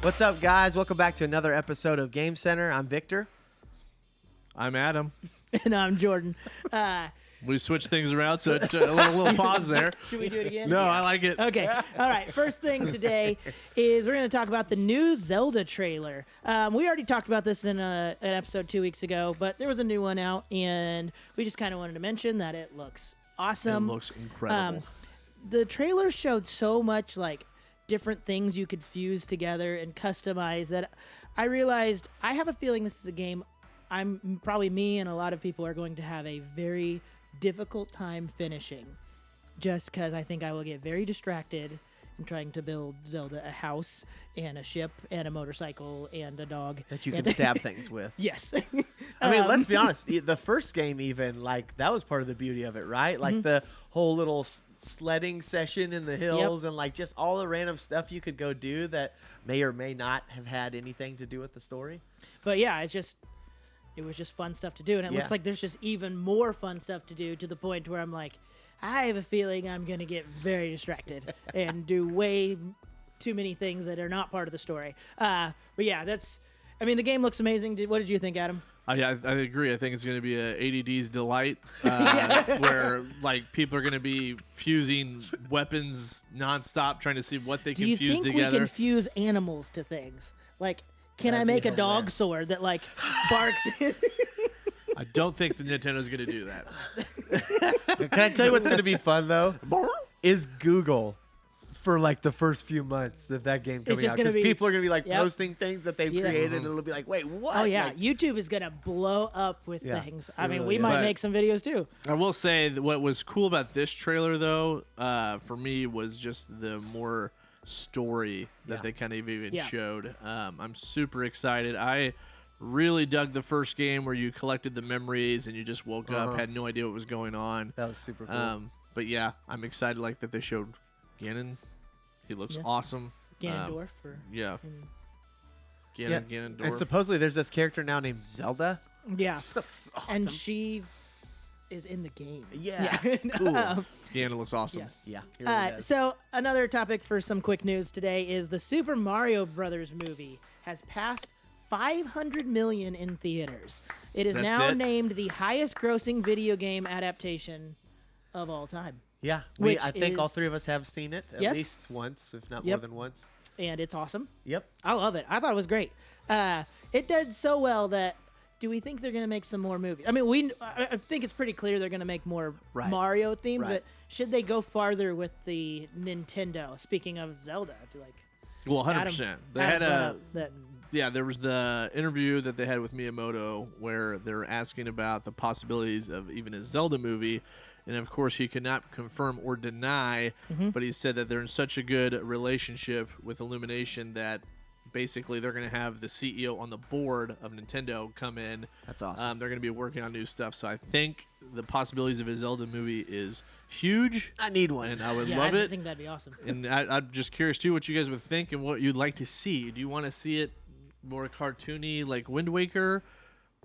What's up, guys? Welcome back to another episode of Game Center. I'm Victor. I'm Adam. And I'm Jordan. We switched things around, so a little pause there. Should we do it again? No, I like it. Okay. All right. First thing today is we're going to talk about the new Zelda trailer. We already talked about this in an episode 2 weeks ago, but there was a new one out, and we just kind of wanted to mention that it looks awesome. It looks incredible. The trailer showed so much like different things you could fuse together and customize that I realized I have a feeling this is a game probably me and a lot of people are going to have a very difficult time finishing, just because I think I will get very distracted in trying to build Zelda a house and a ship and a motorcycle and a dog That you can stab things with. Yes. I mean, let's be honest. The first game, even, like, that was part of the beauty of it, right? Like, the whole little sledding session in the hills and, like, just all the random stuff you could go do that may or may not have had anything to do with the story. But yeah, it was just fun stuff to do, and it looks like there's just even more fun stuff to do, to the point where I'm like, I have a feeling I'm going to get very distracted and do way too many things that are not part of the story. But yeah, the game looks amazing. What did you think, Adam? I agree. I think it's going to be a ADD's delight, where like people are going to be fusing weapons nonstop, trying to see what they can fuse together. Do you think we can fuse animals to things? Like, can I make a dog sword that like barks? I don't think the Nintendo's going to do that. Can I tell you what's going to be fun, though? Is Google for, like, the first few months of that game coming out. Because people are going to be, like, posting things that they've created, and it'll be like, wait, what? Oh, yeah. Like, YouTube is going to blow up with things. I mean, we really might make some videos, too. I will say that what was cool about this trailer, though, for me, was just the more story that they kind of even showed. I'm super excited. I really dug the first game where you collected the memories and you just woke up, had no idea what was going on. That was super cool. But yeah, I'm excited like that they showed Ganon. He looks awesome. Ganondorf. Ganondorf. And supposedly there's this character now named Zelda. Yeah. That's awesome. And she is in the game. Yeah. Cool. Ganon looks awesome. Yeah. He really does. So another topic for some quick news today is the Super Mario Brothers movie has passed 500 million in theaters. It is now named the highest grossing video game adaptation of all time. Yeah, I think all three of us have seen it at least once, if not more than once. And it's awesome. Yep. I love it. I thought it was great. It did so well that, do we think they're going to make some more movies? I mean, I think it's pretty clear they're going to make more Mario themed, but should they go farther with the Nintendo? Speaking of Zelda, well, 100%. They had there was the interview that they had with Miyamoto where they're asking about the possibilities of even a Zelda movie. And, of course, he could not confirm or deny, but he said that they're in such a good relationship with Illumination that basically they're going to have the CEO on the board of Nintendo come in. That's awesome. They're going to be working on new stuff. So I think the possibilities of a Zelda movie is huge. I need one. And I would love it. I think that'd be awesome. And I'm just curious, too, what you guys would think and what you'd like to see. Do you want to see it more cartoony like Wind Waker,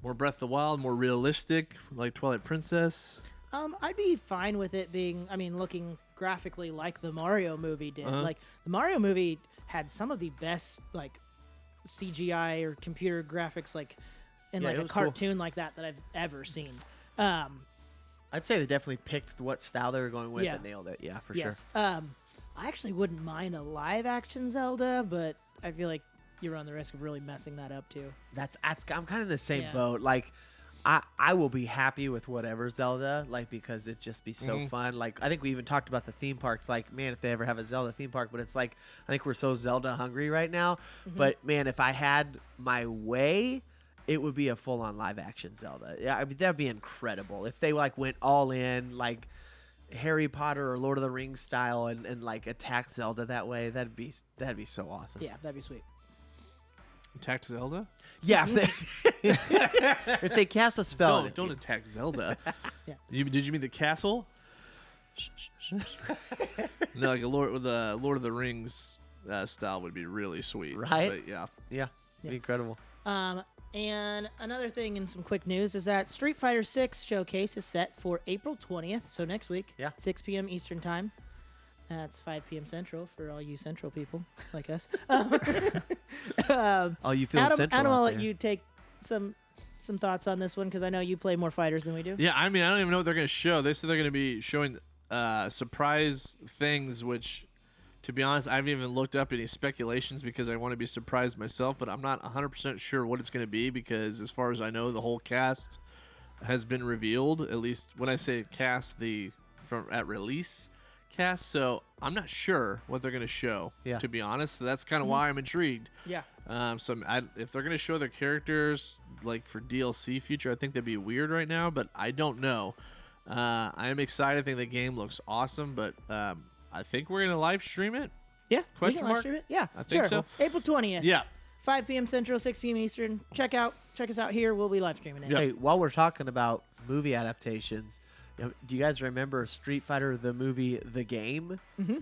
more Breath of the Wild, more realistic like Twilight Princess? I'd be fine with it being, looking graphically like the Mario movie did. Like, the Mario movie had some of the best, like, CGI or computer graphics, like, in, like, a cartoon like that I've ever seen. I'd say they definitely picked what style they were going with and nailed it. Yeah, for sure. I actually wouldn't mind a live-action Zelda, but I feel like you run the risk of really messing that up, too. I'm kind of in the same boat. Like, I will be happy with whatever Zelda, like, because it'd just be so fun. Like, I think we even talked about the theme parks. Like, man, if they ever have a Zelda theme park, but it's like, I think we're so Zelda hungry right now. But man, if I had my way, it would be a full-on live-action Zelda. Yeah, I mean, that'd be incredible if they like went all in, like Harry Potter or Lord of the Rings style, and like attack Zelda that way. That'd be so awesome. Yeah, that'd be sweet. Attack Zelda? Yeah, if they cast a spell. Don't attack Zelda. Yeah. Did you mean the castle? No, like a Lord of the Rings style would be really sweet. Right? But yeah, be incredible. And another thing in some quick news is that Street Fighter 6 showcase is set for April 20th, so next week, 6 p.m. Eastern Time. That's 5 p.m. Central for all you Central people like us. Oh, you feel Adam, Central I'll out let there. you take some thoughts on this one because I know you play more fighters than we do. Yeah, I mean, I don't even know what they're going to show. They said they're going to be showing surprise things, which, to be honest, I haven't even looked up any speculations because I want to be surprised myself, but I'm not 100% sure what it's going to be because, as far as I know, the whole cast has been revealed, at least when I say cast, from at release cast, so I'm not sure what they're going to show, to be honest. So that's kind of why I'm intrigued. Yeah. If they're going to show their characters like for DLC future, I think that'd be weird right now, but I don't know. I am excited. I think the game looks awesome, but I think we're going to live stream it. Yeah. Question mark? Live stream it? Yeah. I think sure. so. April 20th. Yeah. 5 p.m. Central, 6 p.m. Eastern. Check us out here. We'll be live streaming it. Hey, while we're talking about movie adaptations, do you guys remember Street Fighter the movie, the game? Mm-hmm.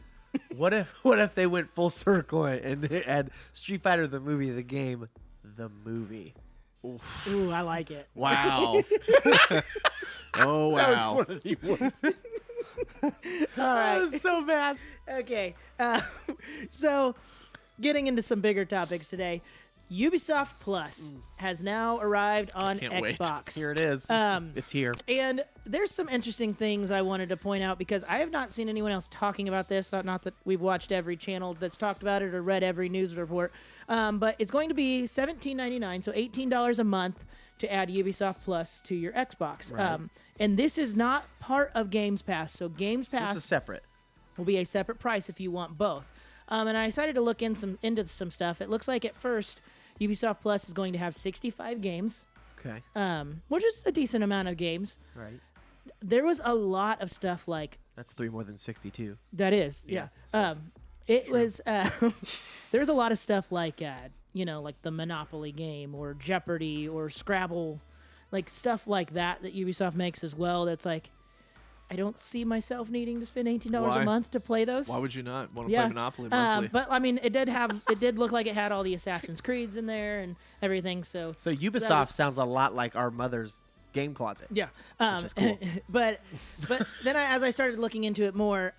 What if they went full circle and had Street Fighter the movie, the game, the movie? Ooh, I like it. Wow. Oh, wow. That was one of the worst. All right. That was so bad. Okay. So, getting into some bigger topics today. Ubisoft Plus has now arrived on Can't wait. Xbox. Here it is. It's here. And there's some interesting things I wanted to point out because I have not seen anyone else talking about this. Not that we've watched every channel that's talked about it or read every news report. But it's going to be $17.99, so $18 a month to add Ubisoft Plus to your Xbox. Right. And this is not part of Games Pass. So Games Pass This is separate. will be a separate price if you want both. And I decided to look into some stuff. It looks like at first Ubisoft Plus is going to have 65 games, Okay. which is a decent amount of games. Right. There was a lot of stuff like That's 3 more than 62. that is, yeah. It was there was a lot of stuff like like the Monopoly game or Jeopardy or Scrabble, like stuff like that Ubisoft makes as well. That's like I don't see myself needing to spend $18 Why? a month to play those. Why would you not want to play Monopoly monthly? But I mean, it did look like it had all the Assassin's Creeds in there and everything. So Ubisoft sounds a lot like our mother's game closet. yeah, Which is cool. but then as I started looking into it more,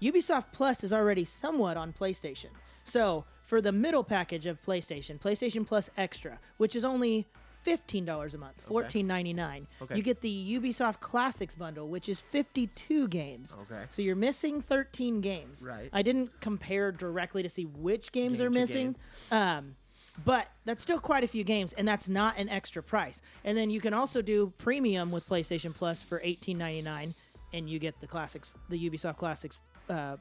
Ubisoft Plus is already somewhat on PlayStation. So for the middle package of PlayStation Plus Extra, which is only $15 a month, $14.99. Okay. You get the Ubisoft Classics bundle, which is 52 games. Okay. So you're missing 13 games. Right. I didn't compare directly to see which games Game are to missing. But that's still quite a few games, and that's not an extra price. And then you can also do premium with PlayStation Plus for $18.99, and you get the Ubisoft Classics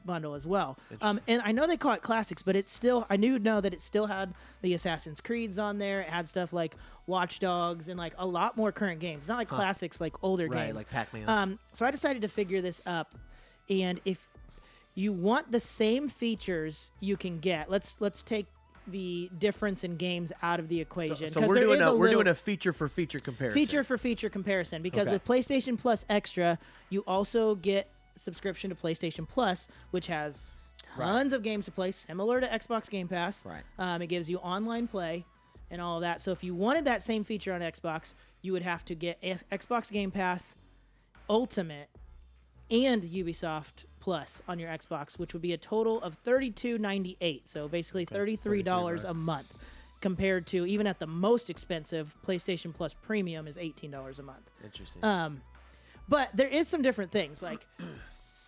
bundle as well. And I know they call it Classics, but it's still, I know that it still had the Assassin's Creeds on there. It had stuff like Watch Dogs and like a lot more current games. It's not like classics like older Right, games. like Pac-Man. So I decided to figure this up, and if you want the same features you can get, let's take the difference in games out of the equation. So we're doing a feature for feature comparison. Feature for feature comparison because Okay. with PlayStation Plus Extra, you also get subscription to PlayStation Plus, which has tons of games to play, similar to Xbox Game Pass. Right. It gives you online play and all of that. So if you wanted that same feature on Xbox, you would have to get Xbox Game Pass Ultimate and Ubisoft Plus on your Xbox, which would be a total of $32.98. So basically $33 a month, compared to even at the most expensive PlayStation Plus Premium is $18 a month. Interesting. But there is some different things. Like,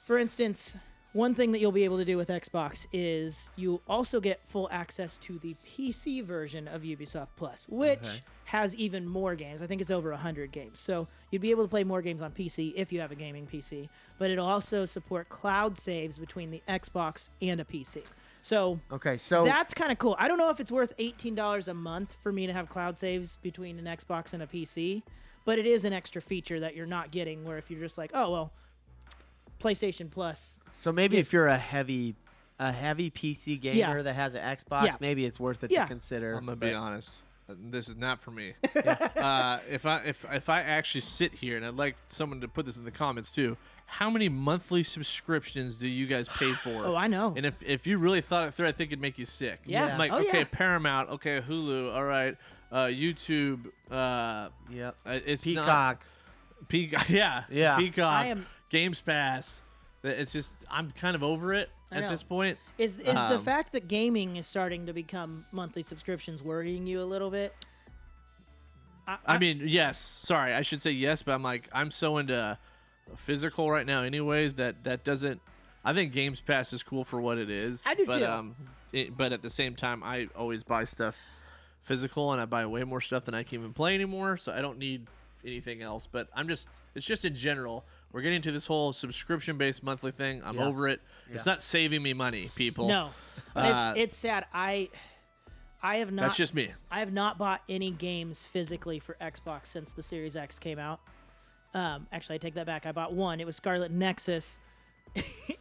for instance, one thing that you'll be able to do with Xbox is you also get full access to the PC version of Ubisoft Plus, which has even more games. I think it's over 100 games. So you'd be able to play more games on PC if you have a gaming PC. But it'll also support cloud saves between the Xbox and a PC. So that's kind of cool. I don't know if it's worth $18 a month for me to have cloud saves between an Xbox and a PC. But it is an extra feature that you're not getting, where if you're just like, oh, well, PlayStation Plus. So maybe if you're a heavy PC gamer that has an Xbox, maybe it's worth it to consider. I'm gonna be honest. This is not for me. If I actually sit here, and I'd like someone to put this in the comments too, how many monthly subscriptions do you guys pay for? Oh, I know. And if you really thought it through, I think it'd make you sick. Yeah. I'm like, Paramount, okay, Hulu, all right, YouTube, Yep. it's Peacock. Peacock, yeah, I Peacock, am- Games Pass. It's just I'm kind of over it at this point. Is the fact that gaming is starting to become monthly subscriptions worrying you a little bit? I mean, yes. Sorry, I should say yes, but I'm so into physical right now anyways that doesn't. I think Games Pass is cool for what it is. I do too. But at the same time, I always buy stuff physical, and I buy way more stuff than I can even play anymore, so I don't need anything else. But it's just in general, we're getting to this whole subscription-based monthly thing. I'm over it. Yeah. It's not saving me money, people. No. It's sad. I have not. That's just me. I have not bought any games physically for Xbox since the Series X came out. Actually, I take that back. I bought one. It was Scarlet Nexus,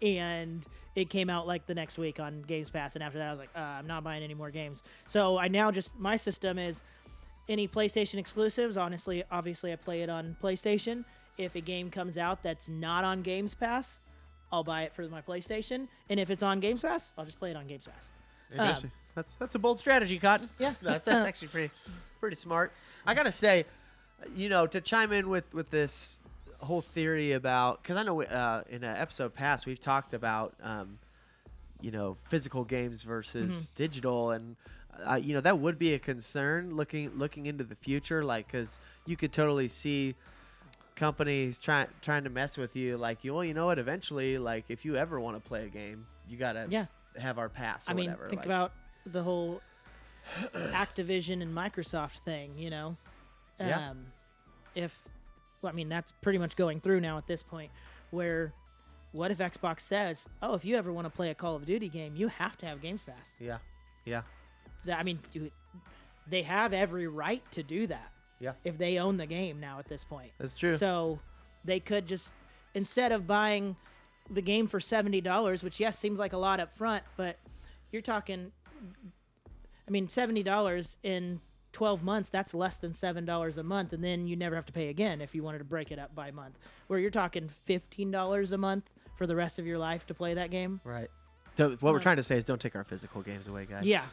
and it came out like the next week on Games Pass. And after that, I was like, I'm not buying any more games. So I now my system is any PlayStation exclusives. Obviously, I play it on PlayStation. If a game comes out that's not on Games Pass, I'll buy it for my PlayStation. And if it's on Games Pass, I'll just play it on Games Pass. That's a bold strategy, Cotton. Yeah, that's actually pretty smart. I gotta say, to chime in with this whole theory about, because I know in an episode past we've talked about physical games versus digital, and that would be a concern looking into the future, like, because you could totally see companies trying to mess with you, like, you know what, eventually, like, if you ever want to play a game, you gotta have our pass or whatever. Think about the whole Activision and Microsoft thing, that's pretty much going through now at this point, where what if Xbox says, if you ever want to play a Call of Duty game, you have to have Games Pass. Yeah. They have every right to do that. Yeah. If they own the game now at this point. That's true. So they could just, instead of buying the game for $70, which seems like a lot up front, but you're talking, $70 in 12 months, that's less than $7 a month, and then you never have to pay again if you wanted to break it up by month. Where you're talking $15 a month for the rest of your life to play that game. Right. So what we're trying to say is don't take our physical games away, guys. Yeah.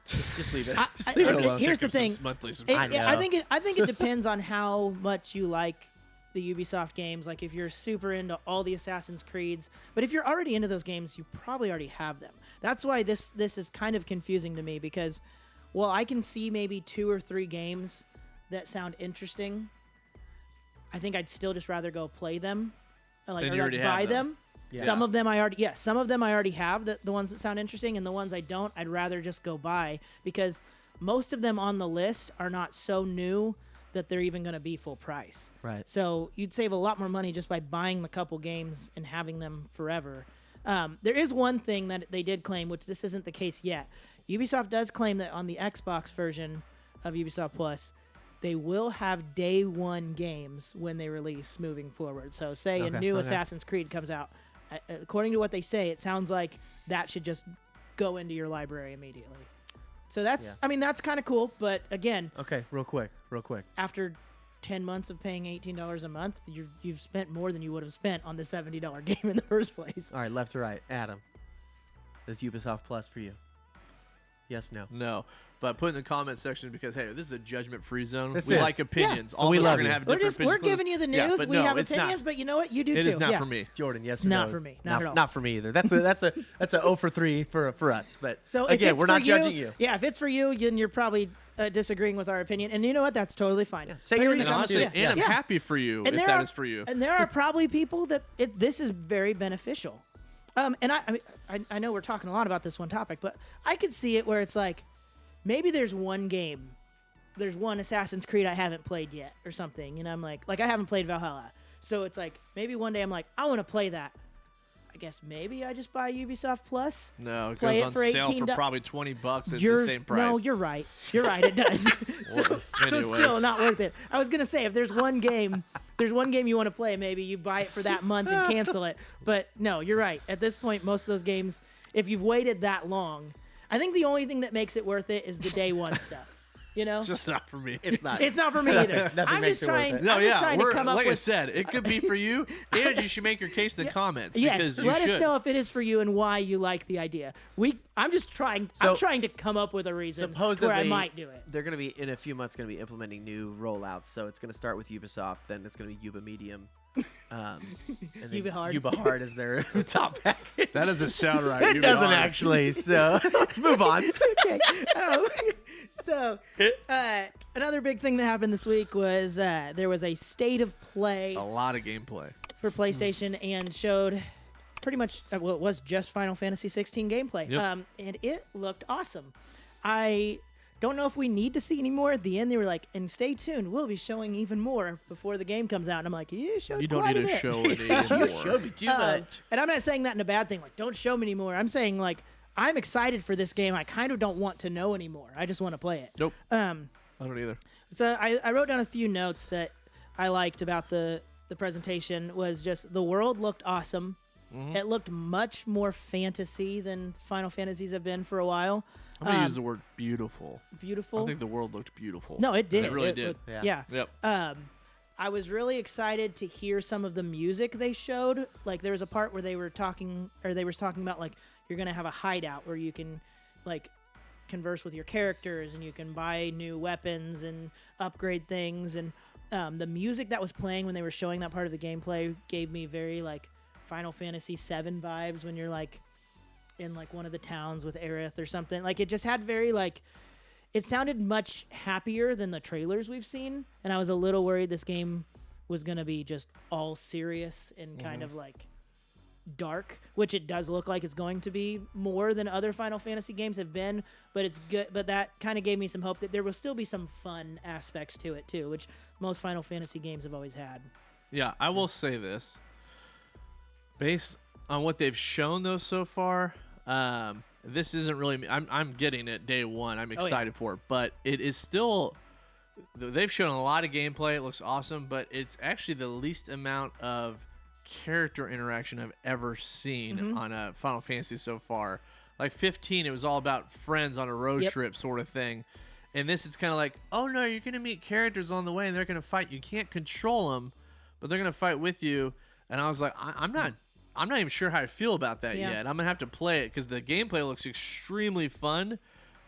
Just leave it. Just leave it alone. Here's the thing. I think it depends on how much you like the Ubisoft games. Like if you're super into all the Assassin's Creeds, but if you're already into those games, you probably already have them. That's why this is kind of confusing to me, because I can see maybe 2 or 3 games that sound interesting. I think I'd still just rather go play them, or buy them. Yeah. Some of them I already have, the ones that sound interesting, and the ones I don't, I'd rather just go buy, because most of them on the list are not so new that they're even going to be full price. Right. So you'd save a lot more money just by buying the couple games and having them forever. There is one thing that they did claim, which this isn't the case yet. Ubisoft does claim that on the Xbox version of Ubisoft Plus, they will have day one games when they release moving forward. So say a new Assassin's Creed comes out. According to what they say, it sounds like that should just go into your library immediately. So that's kind of cool. But again, real quick. After 10 months of paying $18 a month, you've spent more than you would have spent on the $70 game in the first place. All right, left to right. Adam, is Ubisoft Plus for you? Yes, no. No. But put in the comment section, because, hey, this is a judgment-free zone. We like opinions. Yeah. We love you. We're giving you the news. We have opinions, but you know what? You do too. It is not for me. Jordan, yes or no? Not for me. Not at all. Not for me either. That's a 0 for 3 for us. But so again, we're not judging you. Yeah, if it's for you, then you're probably disagreeing with our opinion. And you know what? That's totally fine. Yeah. Say your reasons. I'm happy for you if that is for you. And there are probably people that this is very beneficial. And I know we're talking a lot about this one topic, but I could see it where it's like, maybe there's one Assassin's Creed I haven't played yet or something, and I'm like I haven't played Valhalla. So it's like, maybe one day I'm like, I want to play that. I guess maybe I just buy Ubisoft Plus. No, it goes on sale for probably $20. It's the same price. No, you're right. It does. so still not worth it. I was going to say, if there's one game you want to play, maybe you buy it for that month and cancel it. But no, you're right. At this point, most of those games, if you've waited that long, I think the only thing that makes it worth it is the day one stuff. It's just not for me. It's not. It's not for me either. I'm just trying. No, I'm just trying to come up like with. I said, it could be for you, and you should make your case in the comments. Yes, let us know if it is for you and why you like the idea. I'm just trying. I'm trying to come up with a reason where I might do it. They're going to be in a few months. Going to be implementing new rollouts. So it's going to start with Ubisoft, then it's going to be Uba Medium, And then Ubihard. Ubihard is their top package. That doesn't sound right. It doesn't actually. So let's move on. Okay. So another big thing that happened this week was there was a state of play A lot of gameplay for PlayStation and showed pretty much it was just Final Fantasy 16 gameplay. Yep. And it looked awesome. I don't know if we need to see any more. At the end, they were like, and stay tuned. We'll be showing even more before the game comes out. And I'm like, you showed You don't quite need a to bit. show it You anymore. showed me too much. And I'm not saying that in a bad thing. Like, don't show me anymore. I'm saying, like, I'm excited for this game. I kind of don't want to know anymore. I just want to play it. Nope. I don't either. So I wrote down a few notes that I liked about the presentation. Was just the world looked awesome. Mm-hmm. It looked much more fantasy than Final Fantasies have been for a while. I'm going to use the word beautiful. Beautiful. I think the world looked beautiful. No, it did. It really did. Looked, Yeah. yeah. Yep. I was really excited to hear some of the music they showed. Like there was a part where they were talking about like you're gonna have a hideout where you can like converse with your characters and you can buy new weapons and upgrade things. And the music that was playing when they were showing that part of the gameplay gave me very like Final Fantasy VII vibes when you're like in like one of the towns with Aerith or something. Like it just had very like. It sounded much happier than the trailers we've seen, and I was a little worried this game was going to be just all serious and kind of like dark, which it does look like it's going to be more than other Final Fantasy games have been, but it's good. But that kind of gave me some hope that there will still be some fun aspects to it too, which most Final Fantasy games have always had. Yeah, I will say this. Based on what they've shown though so far, this isn't really. I'm getting it day one. I'm excited for it, but it is still. They've shown a lot of gameplay. It looks awesome, but it's actually the least amount of character interaction I've ever seen on a Final Fantasy so far. Like 15, it was all about friends on a road trip sort of thing, and this it's kind of like, oh no, you're gonna meet characters on the way, and they're gonna fight. You can't control them, but they're gonna fight with you. And I was like, I'm not even sure how I feel about that yet. I'm gonna have to play it because the gameplay looks extremely fun.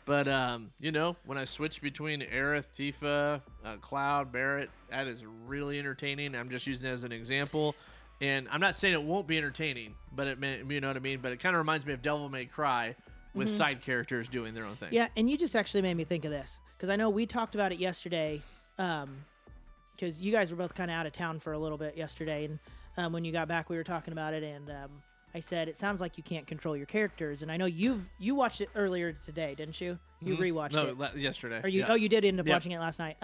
But when I switch between Aerith, Tifa, Cloud, Barrett, that is really entertaining. I'm just using it as an example, and I'm not saying it won't be entertaining, but you know what I mean. But it kind of reminds me of Devil May Cry with side characters doing their own thing. Yeah, and you just actually made me think of this because I know we talked about it yesterday. Because you guys were both kind of out of town for a little bit yesterday, and when you got back, we were talking about it, and I said it sounds like you can't control your characters, and I know you watched it earlier today, didn't you? You rewatched it. No, yesterday. Or you? Yeah. Oh, you did end up watching it last night.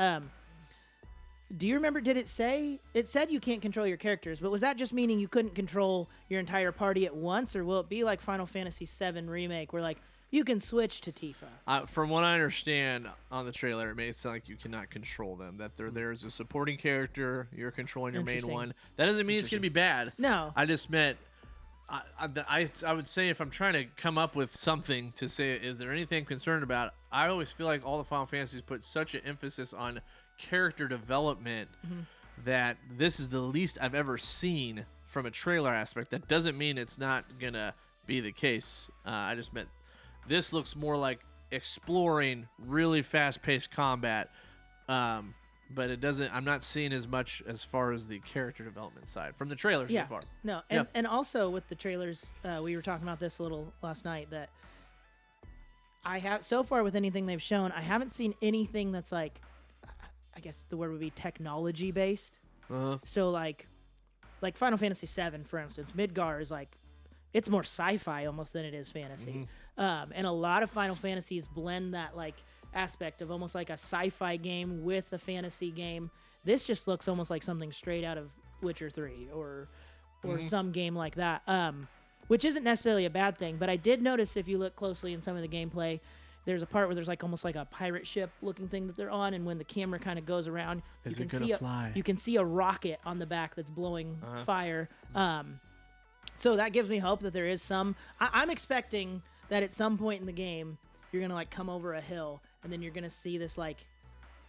Do you remember? Did it say it said you can't control your characters? But was that just meaning you couldn't control your entire party at once, or will it be like Final Fantasy VII Remake, where like you can switch to Tifa? From what I understand on the trailer, it made it sound like you cannot control them. That there's a supporting character, you're controlling your main Interesting. one. That doesn't mean it's going to be bad. No. I just meant, I would say if I'm trying to come up with something to say, is there anything I'm concerned about? I always feel like all the Final Fantasies put such an emphasis on character development that this is the least I've ever seen from a trailer aspect. That doesn't mean it's not going to be the case. I just meant this looks more like exploring really fast-paced combat, but it doesn't. I'm not seeing as much as far as the character development side from the trailers so far. No, and also with the trailers, we were talking about this a little last night. That I have so far with anything they've shown, I haven't seen anything that's like, I guess the word would be technology based. So like Final Fantasy VII, for instance, Midgar is like, it's more sci-fi almost than it is fantasy. And a lot of Final Fantasies blend that like aspect of almost like a sci-fi game with a fantasy game. This just looks almost like something straight out of Witcher 3 or some game like that, which isn't necessarily a bad thing. But I did notice if you look closely in some of the gameplay, there's a part where there's like almost like a pirate ship looking thing that they're on, and when the camera kind of goes around, you can see a rocket on the back that's blowing fire. So that gives me hope that there is some. I'm expecting that at some point in the game, you're gonna like come over a hill, and then you're gonna see this like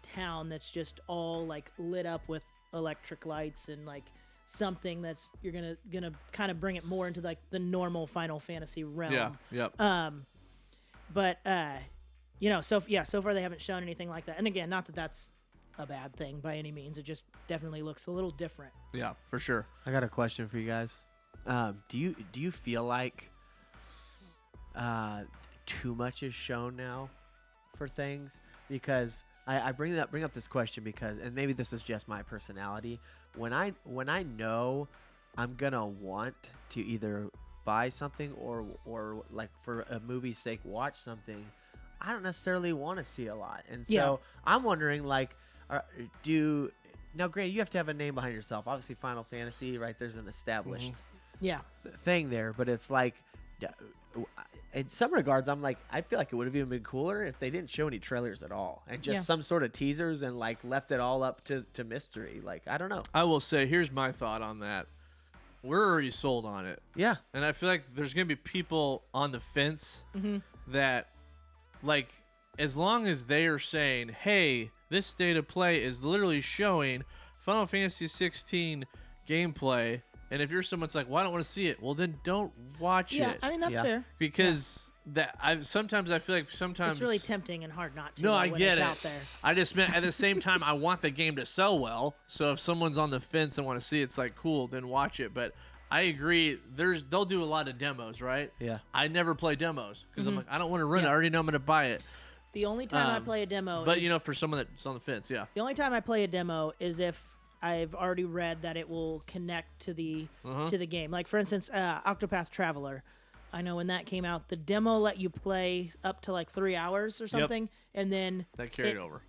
town that's just all like lit up with electric lights and like something that's you're gonna kind of bring it more into like the normal Final Fantasy realm. Yeah. Yep. But so far they haven't shown anything like that. And again, not that that's a bad thing by any means. It just definitely looks a little different. Yeah, for sure. I got a question for you guys. Do you feel like too much is shown now for things? Because I bring up this question because, and maybe this is just my personality. When I know I'm gonna want to either buy something or like for a movie's sake watch something, I don't necessarily want to see a lot. And so I'm wondering, like, now granted, you have to have a name behind yourself. Obviously Final Fantasy, right, there's an established thing there, but it's like in some regards I'm like, I feel like it would have even been cooler if they didn't show any trailers at all and just some sort of teasers and like left it all up to mystery. Like, I don't know. I will say, here's my thought on that. We're already sold on it. Yeah. And I feel like there's going to be people on the fence that, like, as long as they are saying, hey, this state of play is literally showing Final Fantasy 16 gameplay, and if you're someone that's like, well, I don't want to see it, well, then don't watch it. Yeah, I mean, that's fair. Because sometimes I feel like it's really tempting and hard not to. No, I get it. Out there. I just meant at the same time, I want the game to sell well. So if someone's on the fence and want to see it's like cool, then watch it. But I agree. They'll do a lot of demos, right? Yeah. I never play demos because I'm like, I don't want to run it. I already know I'm going to buy it. The only time I play a demo, but for someone that's on the fence, the only time I play a demo is if I've already read that it will connect to the game. Like, for instance, Octopath Traveler. I know when that came out, the demo let you play up to like 3 hours or something, and then that carried over.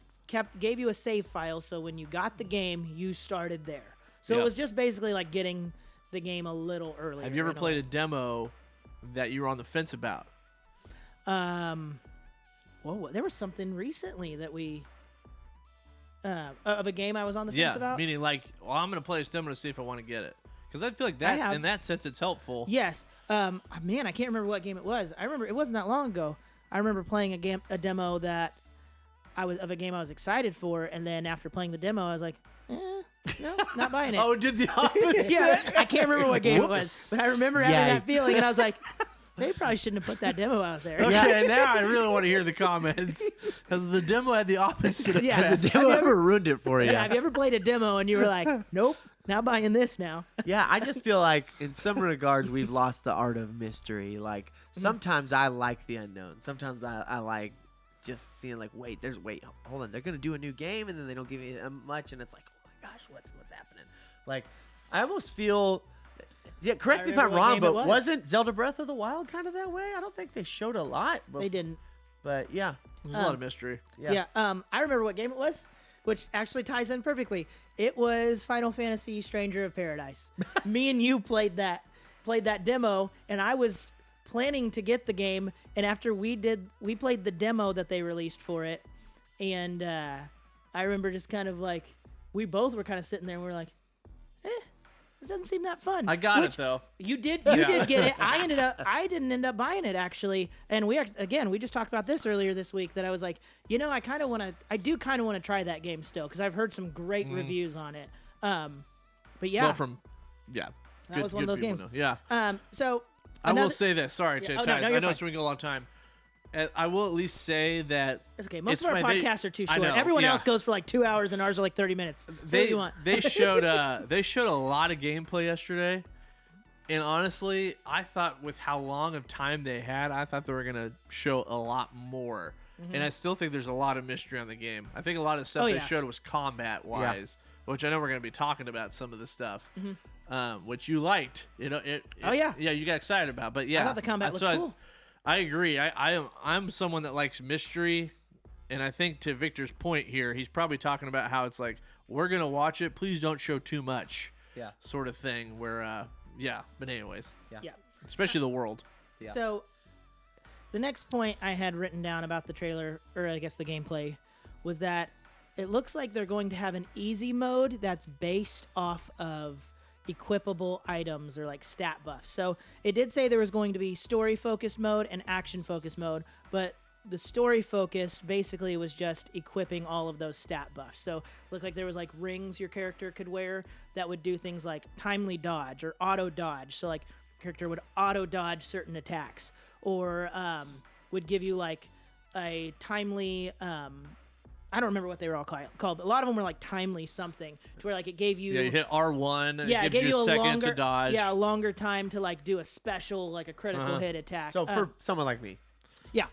Gave you a save file, so when you got the game, you started there. So it was just basically like getting the game a little earlier. Have you ever played a demo that you were on the fence about? Well, there was something recently that we of a game I was on the fence about. Meaning like, well, I'm going to play this demo to see if I want to get it. Because I feel like that, in that sense, it's helpful. Yes. Man, I can't remember what game it was. I remember it wasn't that long ago. I remember playing a demo that of a game I was excited for, and then after playing the demo, I was like, no, not buying it. Oh, it did the opposite. Yeah, I can't remember what game it was, but I remember having that feeling, and I was like, they probably shouldn't have put that demo out there. Okay, now I really want to hear the comments because the demo had the opposite. Yeah, has the demo ever ruined it for you? Yeah, have you ever played a demo and you were like, nope, not buying this now? Yeah, I just feel like in some regards we've lost the art of mystery. Like sometimes I like the unknown. Sometimes I like just seeing like, wait, hold on, they're gonna do a new game and then they don't give me much, and it's like, oh my gosh, what's happening? Like, I almost feel. Yeah, correct me if I'm wrong, but wasn't Zelda Breath of the Wild kind of that way? I don't think they showed a lot. They didn't. But yeah. There's a lot of mystery. Yeah. I remember what game it was, which actually ties in perfectly. It was Final Fantasy Stranger of Paradise. Me and you played that demo, and I was planning to get the game, and after we played the demo that they released for it, and I remember just kind of like, we both were kind of sitting there and we were like, this doesn't seem that fun. I got it though. You did get it. I didn't end up buying it actually. And we just talked about this earlier this week, that I was like, I do kind of want to try that game still, because I've heard some great reviews on it. But yeah. Well, that was one of those games. Though. Yeah. So I will say this. Sorry, yeah. Ty. I know it's been a long time. I will at least say that it's okay. Most of our podcasts are too short. Everyone else goes for like 2 hours, and ours are like 30 minutes. Say what you want. They showed a lot of gameplay yesterday, and honestly, I thought with how long of time they had, I thought they were gonna show a lot more. And I still think there's a lot of mystery on the game. I think a lot of stuff they showed was combat wise, which I know we're gonna be talking about some of the stuff, which you liked. You got excited about. But yeah, I thought the combat looked cool. I agree. I'm someone that likes mystery, and I think to Victor's point here, he's probably talking about how it's like, we're gonna watch it, please don't show too much, sort of thing. Where but anyways, especially the world. Yeah. So the next point I had written down about the trailer, or I guess the gameplay, was that it looks like they're going to have an easy mode that's based off of equipable items or like stat buffs. So it did say there was going to be story focused mode and action focused mode, but the story focused basically was just equipping all of those stat buffs. So it looked like there was like rings your character could wear that would do things like timely dodge or auto dodge. So like your character would auto dodge certain attacks, or would give you like a timely I don't remember what they were all called, but a lot of them were like timely something, to where like it gave you. Yeah, you hit R1. Yeah, it gives you a second longer, to dodge. Yeah, a longer time to like do a special, like a critical hit attack. So for someone like me. Yeah.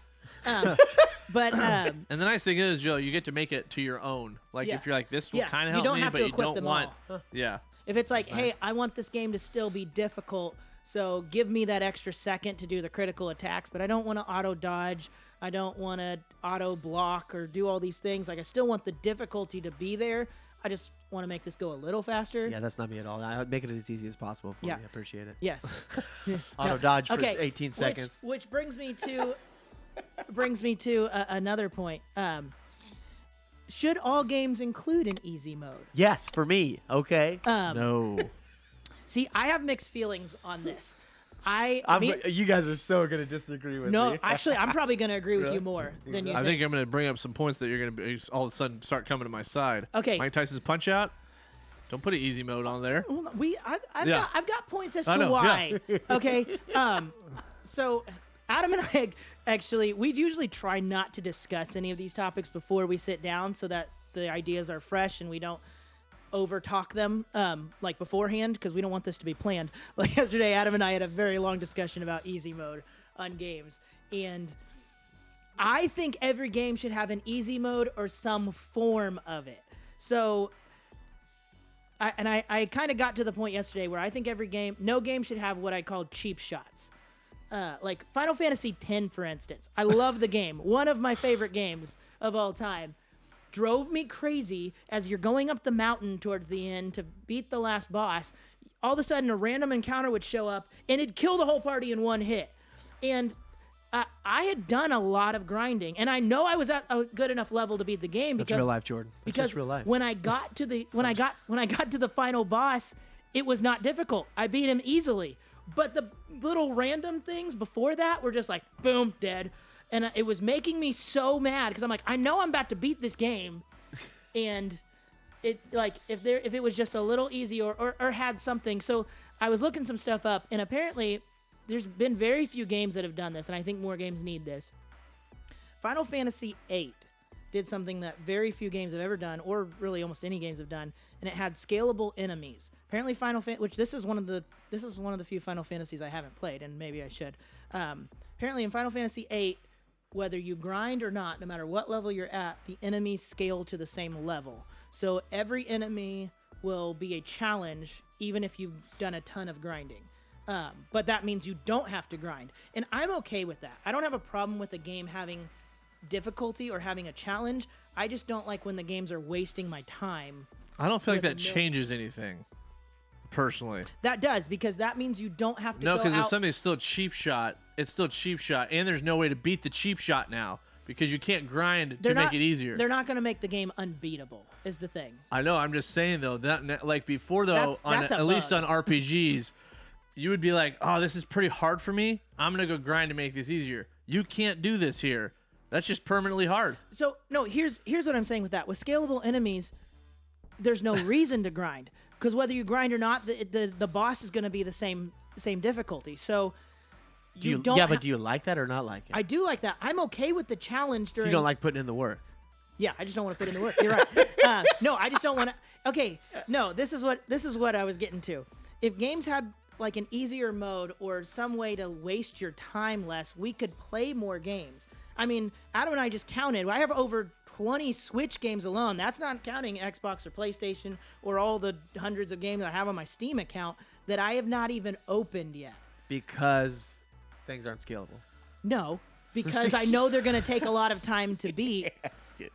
But and the nice thing is, Joe, you get to make it to your own. Like if you're like, this will kind of help me, but you don't want. Yeah. If it's like, hey, I want this game to still be difficult, so give me that extra second to do the critical attacks, but I don't want to auto dodge. I don't want to auto block or do all these things. Like I still want the difficulty to be there. I just want to make this go a little faster. Yeah, that's not me at all. I would make it as easy as possible for you. I appreciate it. Yes. Auto dodge for 18 seconds. Which brings me to another point. Should all games include an easy mode? Yes, for me. Okay. No. See, I have mixed feelings on this. You guys are so going to disagree with me. No, actually, I'm probably going to agree with you more than you I think I'm going to bring up some points that you're going to all of a sudden start coming to my side. Okay. Mike Tyson's Punch Out. Don't put an easy mode on there. I've got points as to why. Yeah. Okay. So Adam and I actually, we usually try not to discuss any of these topics before we sit down, so that the ideas are fresh and we don't over talk them like beforehand, because we don't want this to be planned. Like yesterday, Adam and I had a very long discussion about easy mode on games, and I think every game should have an easy mode or some form of it. So I kind of got to the point yesterday where I think no game should have what I call cheap shots. Like Final Fantasy X, for instance. I love the game. One of my favorite games of all time. Drove me crazy as you're going up the mountain towards the end to beat the last boss. All of a sudden, a random encounter would show up, and it'd kill the whole party in one hit. And I had done a lot of grinding, and I know I was at a good enough level to beat the game. Because, that's real life, Jordan. That's because real life. When I got to the when I got to the final boss, it was not difficult. I beat him easily. But the little random things before that were just like, boom, dead. And it was making me so mad, because I'm like, I know I'm about to beat this game, and it like if it was just a little easy or had something. So I was looking some stuff up, and apparently there's been very few games that have done this, and I think more games need this. Final Fantasy VIII did something that very few games have ever done, or really almost any games have done, and it had scalable enemies. Apparently which this is one of the few Final Fantasies I haven't played, and maybe I should. Apparently in Final Fantasy VIII, whether you grind or not, no matter what level you're at, the enemies scale to the same level. So every enemy will be a challenge, even if you've done a ton of grinding. But that means you don't have to grind. And I'm okay with that. I don't have a problem with a game having difficulty or having a challenge. I just don't like when the games are wasting my time. I don't feel like that changes anything, personally. That does, because that means you don't have to No, because if something's still cheap shot, it's still cheap shot, and there's no way to beat the cheap shot now, because you can't grind to make it easier. They're not going to make the game unbeatable, is the thing. I know. I'm just saying, though, that like before, though, at least on RPGs, you would be like, oh, this is pretty hard for me. I'm going to go grind to make this easier. You can't do this here. That's just permanently hard. So, no, here's what I'm saying with that. With scalable enemies, there's no reason to grind, because whether you grind or not, the boss is going to be the same difficulty. So but do you like that or not like it? I do like that. I'm okay with the challenge during. So you don't like putting in the work? Yeah, I just don't want to put in the work. You're right. No, I just don't want to. Okay, no, this is what I was getting to. If games had like an easier mode or some way to waste your time less, we could play more games. I mean, Adam and I just counted. I have over 20 Switch games alone. That's not counting Xbox or PlayStation or all the hundreds of games I have on my Steam account that I have not even opened yet. Because things aren't scalable. No, because I know they're going to take a lot of time to beat,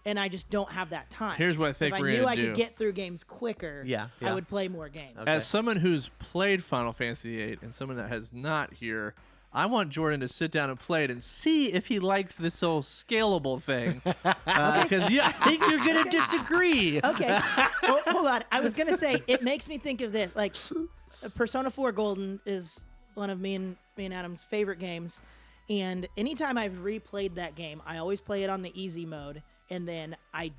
and I just don't have that time. Here's what I think we're going to do. If I knew I could get through games quicker, I would play more games. Okay. As someone who's played Final Fantasy VIII and someone that has not here, I want Jordan to sit down and play it and see if he likes this whole scalable thing. Because I think you're going to disagree. Okay. Well, hold on. I was going to say, it makes me think of this. Like, Persona 4 Golden is one of me and Adam's favorite games. And anytime I've replayed that game, I always play it on the easy mode. And then I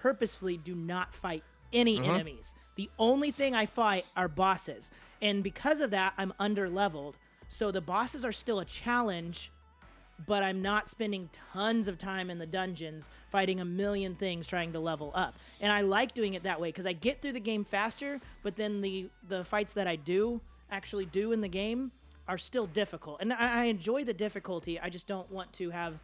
purposefully do not fight any enemies. The only thing I fight are bosses. And because of that, I'm under-leveled. So the bosses are still a challenge, but I'm not spending tons of time in the dungeons fighting a million things trying to level up. And I like doing it that way because I get through the game faster, but then the fights that I actually do in the game are still difficult. And I enjoy the difficulty. I just don't want to have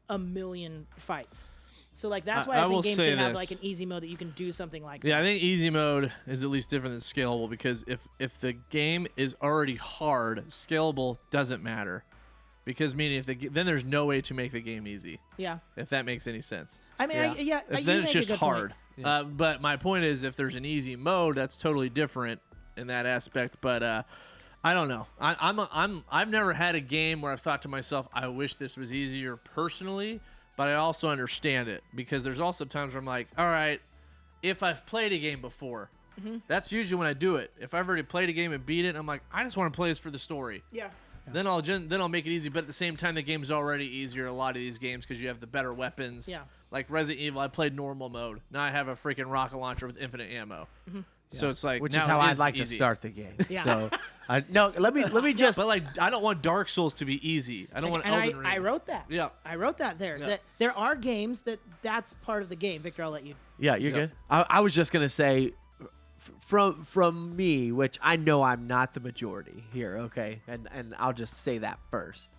a million fights. So like that's why I think games should have like an easy mode that you can do something like that. Yeah, I think easy mode is at least different than scalable because if the game is already hard, scalable doesn't matter. Because meaning then there's no way to make the game easy. Yeah. If that makes any sense. I mean, then it's just hard. Yeah. But my point is, if there's an easy mode, that's totally different in that aspect. But I don't know. I've never had a game where I've thought to myself, I wish this was easier personally. But I also understand it because there's also times where I'm like, all right, if I've played a game before, that's usually when I do it. If I've already played a game and beat it, I'm like, I just want to play this for the story. Yeah. Then I'll make it easy. But at the same time, the game's already easier. A lot of these games because you have the better weapons. Yeah. Like Resident Evil, I played normal mode. Now I have a freaking rocket launcher with infinite ammo. So it's like, which is how I'd like to start the game. Yeah. So let me just. But like, I don't want Dark Souls to be easy. I don't want Elden Ring. I wrote that. Yeah. I wrote that there. Yeah. That there are games that's part of the game. Victor, I'll let you. Yeah, you're good. I was just gonna say, from me, which I know I'm not the majority here. Okay, and I'll just say that first.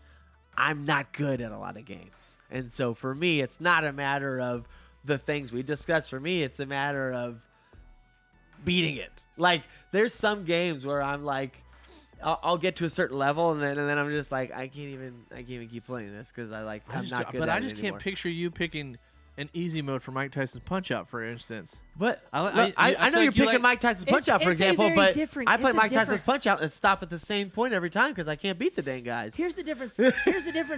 I'm not good at a lot of games, and so for me, it's not a matter of the things we discussed. For me, it's a matter of beating it. Like there's some games where I'm like, I'll get to a certain level and then I'm just like, I can't even keep playing this because I'm not good at it. But I just can't picture you picking an easy mode for Mike Tyson's Punch Out, for instance. But I know you're picking Mike Tyson's Punch Out, for example, but I play Mike Tyson's Punch Out and stop at the same point every time because I can't beat the dang guys. Here's the difference.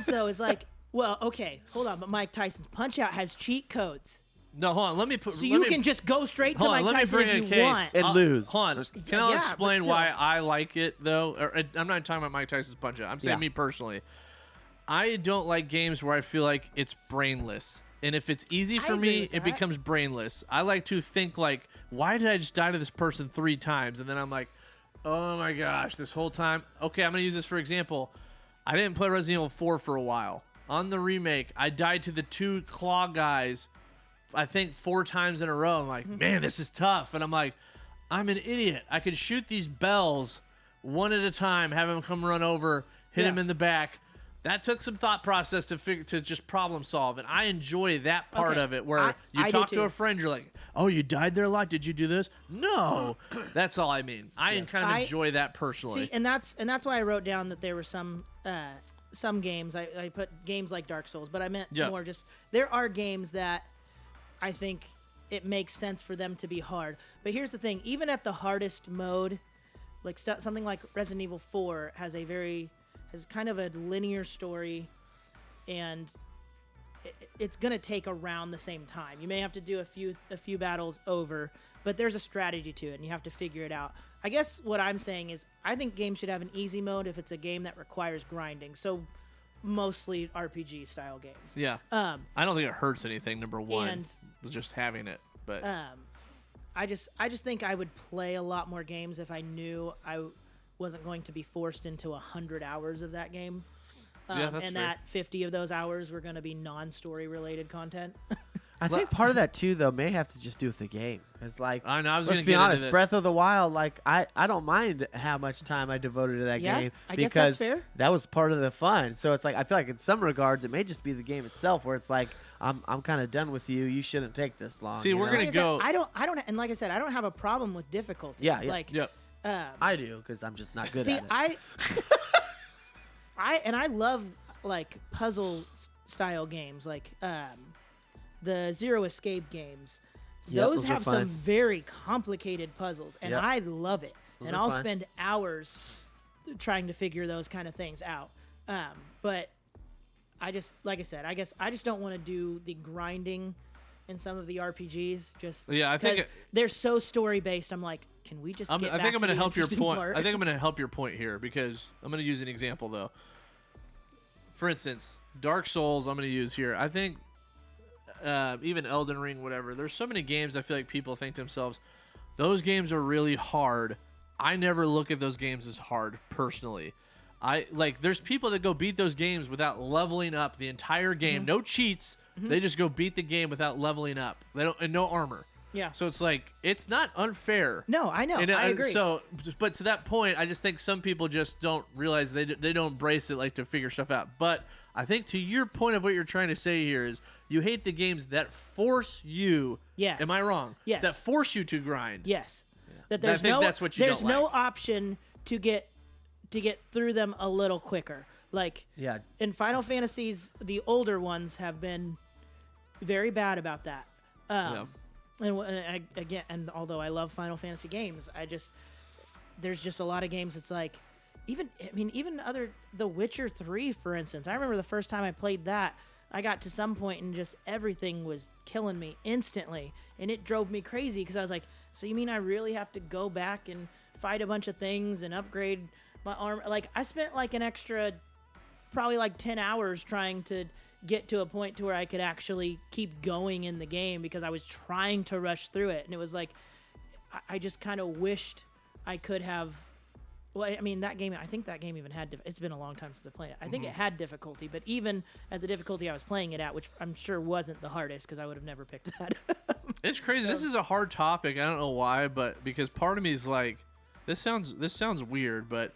Though, is like, well, okay, hold on, but Mike Tyson's Punch Out has cheat codes. No, hold on. Let me put. So you can just go straight to Mike Tyson if you want and lose. Hold on. Can I explain why I like it though? Or, I'm not talking about Mike Tyson's Punch Out. I'm saying me personally. I don't like games where I feel like it's brainless. And if it's easy for me, it becomes brainless. I like to think like, why did I just die to this person 3 times? And then I'm like, oh my gosh, this whole time. Okay, I'm going to use this for example. I didn't play Resident Evil 4 for a while. On the remake, I died to the 2 claw guys, I think 4 times in a row. I'm like, man, this is tough. And I'm like, I'm an idiot. I could shoot these bells one at a time, have them come run over, hit him in the back. That took some thought process to just problem solve, and I enjoy that part of it where you talk to a friend, you're like, "Oh, you died there a lot. Did you do this?" No, that's all I mean. I kind of enjoy that personally. See, and that's why I wrote down that there were some games. I put games like Dark Souls, but I meant more just there are games that I think it makes sense for them to be hard. But here's the thing: even at the hardest mode, like something like Resident Evil 4 has kind of a linear story, and it's going to take around the same time. You may have to do a few battles over, but there's a strategy to it, and you have to figure it out. I guess what I'm saying is I think games should have an easy mode if it's a game that requires grinding. So mostly RPG style games. Yeah. I don't think it hurts anything, number one, just having it. But I just think I would play a lot more games if I knew I wasn't going to be forced into 100 hours of that game. That's fair. That 50 of those hours were going to be non-story related content. I think part of that too, though, may have to just do with the game. It's like, let's be honest, this. Breath of the Wild, like I don't mind how much time I devoted to that game I because guess that's fair. That was part of the fun. So it's like I feel like in some regards it may just be the game itself where it's like I'm kind of done with you. You shouldn't take this long. See, we're gonna go. I don't, and like I said, I don't have a problem with difficulty. Yeah. Like, I do because I'm just not good at it. I love like puzzle style games, like the Zero Escape games. Those have some very complicated puzzles, and I love it. Those and I'll spend hours trying to figure those kind of things out. But I just, like I said, I guess I just don't want to do the grinding in some of the RPGs. Just I think they're so story based. I'm like, can we just? I think I'm going to help your point. Part? I think I'm going to help your point here because I'm going to use an example though. For instance, Dark Souls. I'm going to use here. I think even Elden Ring, whatever. There's so many games I feel like people think to themselves, those games are really hard. I never look at those games as hard personally. There's people that go beat those games without leveling up the entire game. No cheats. They just go beat the game without leveling up. They don't, and no armor. Yeah. So it's like, it's not unfair. No, I know. I agree. So, but to that point, I just think some people just don't realize they don't embrace it, like, to figure stuff out. But I think to your point of what you're trying to say here is you hate the games that force you. Yes. Am I wrong? Yes. That force you to grind. Yes. Yeah. That there's that's what you there's don't no like. option to get through them a little quicker. Like, in Final Fantasies, the older ones have been very bad about that. And although I love Final Fantasy games, there's just a lot of games. It's like, even The Witcher 3, for instance. I remember the first time I played that, I got to some point and just everything was killing me instantly, and it drove me crazy because I was like, so you mean I really have to go back and fight a bunch of things and upgrade my arm? Like, I spent like an extra probably like 10 hours trying to get to a point to where I could actually keep going in the game because I was trying to rush through it. And it was like, I just kind of wished I could have, well, I mean, that game, I think that game even had, it's been a long time since I played it. I think it had difficulty, but even at the difficulty I was playing it at, which I'm sure wasn't the hardest because I would have never picked that. It's crazy. This is a hard topic. I don't know why, but because part of me is like, this sounds weird, but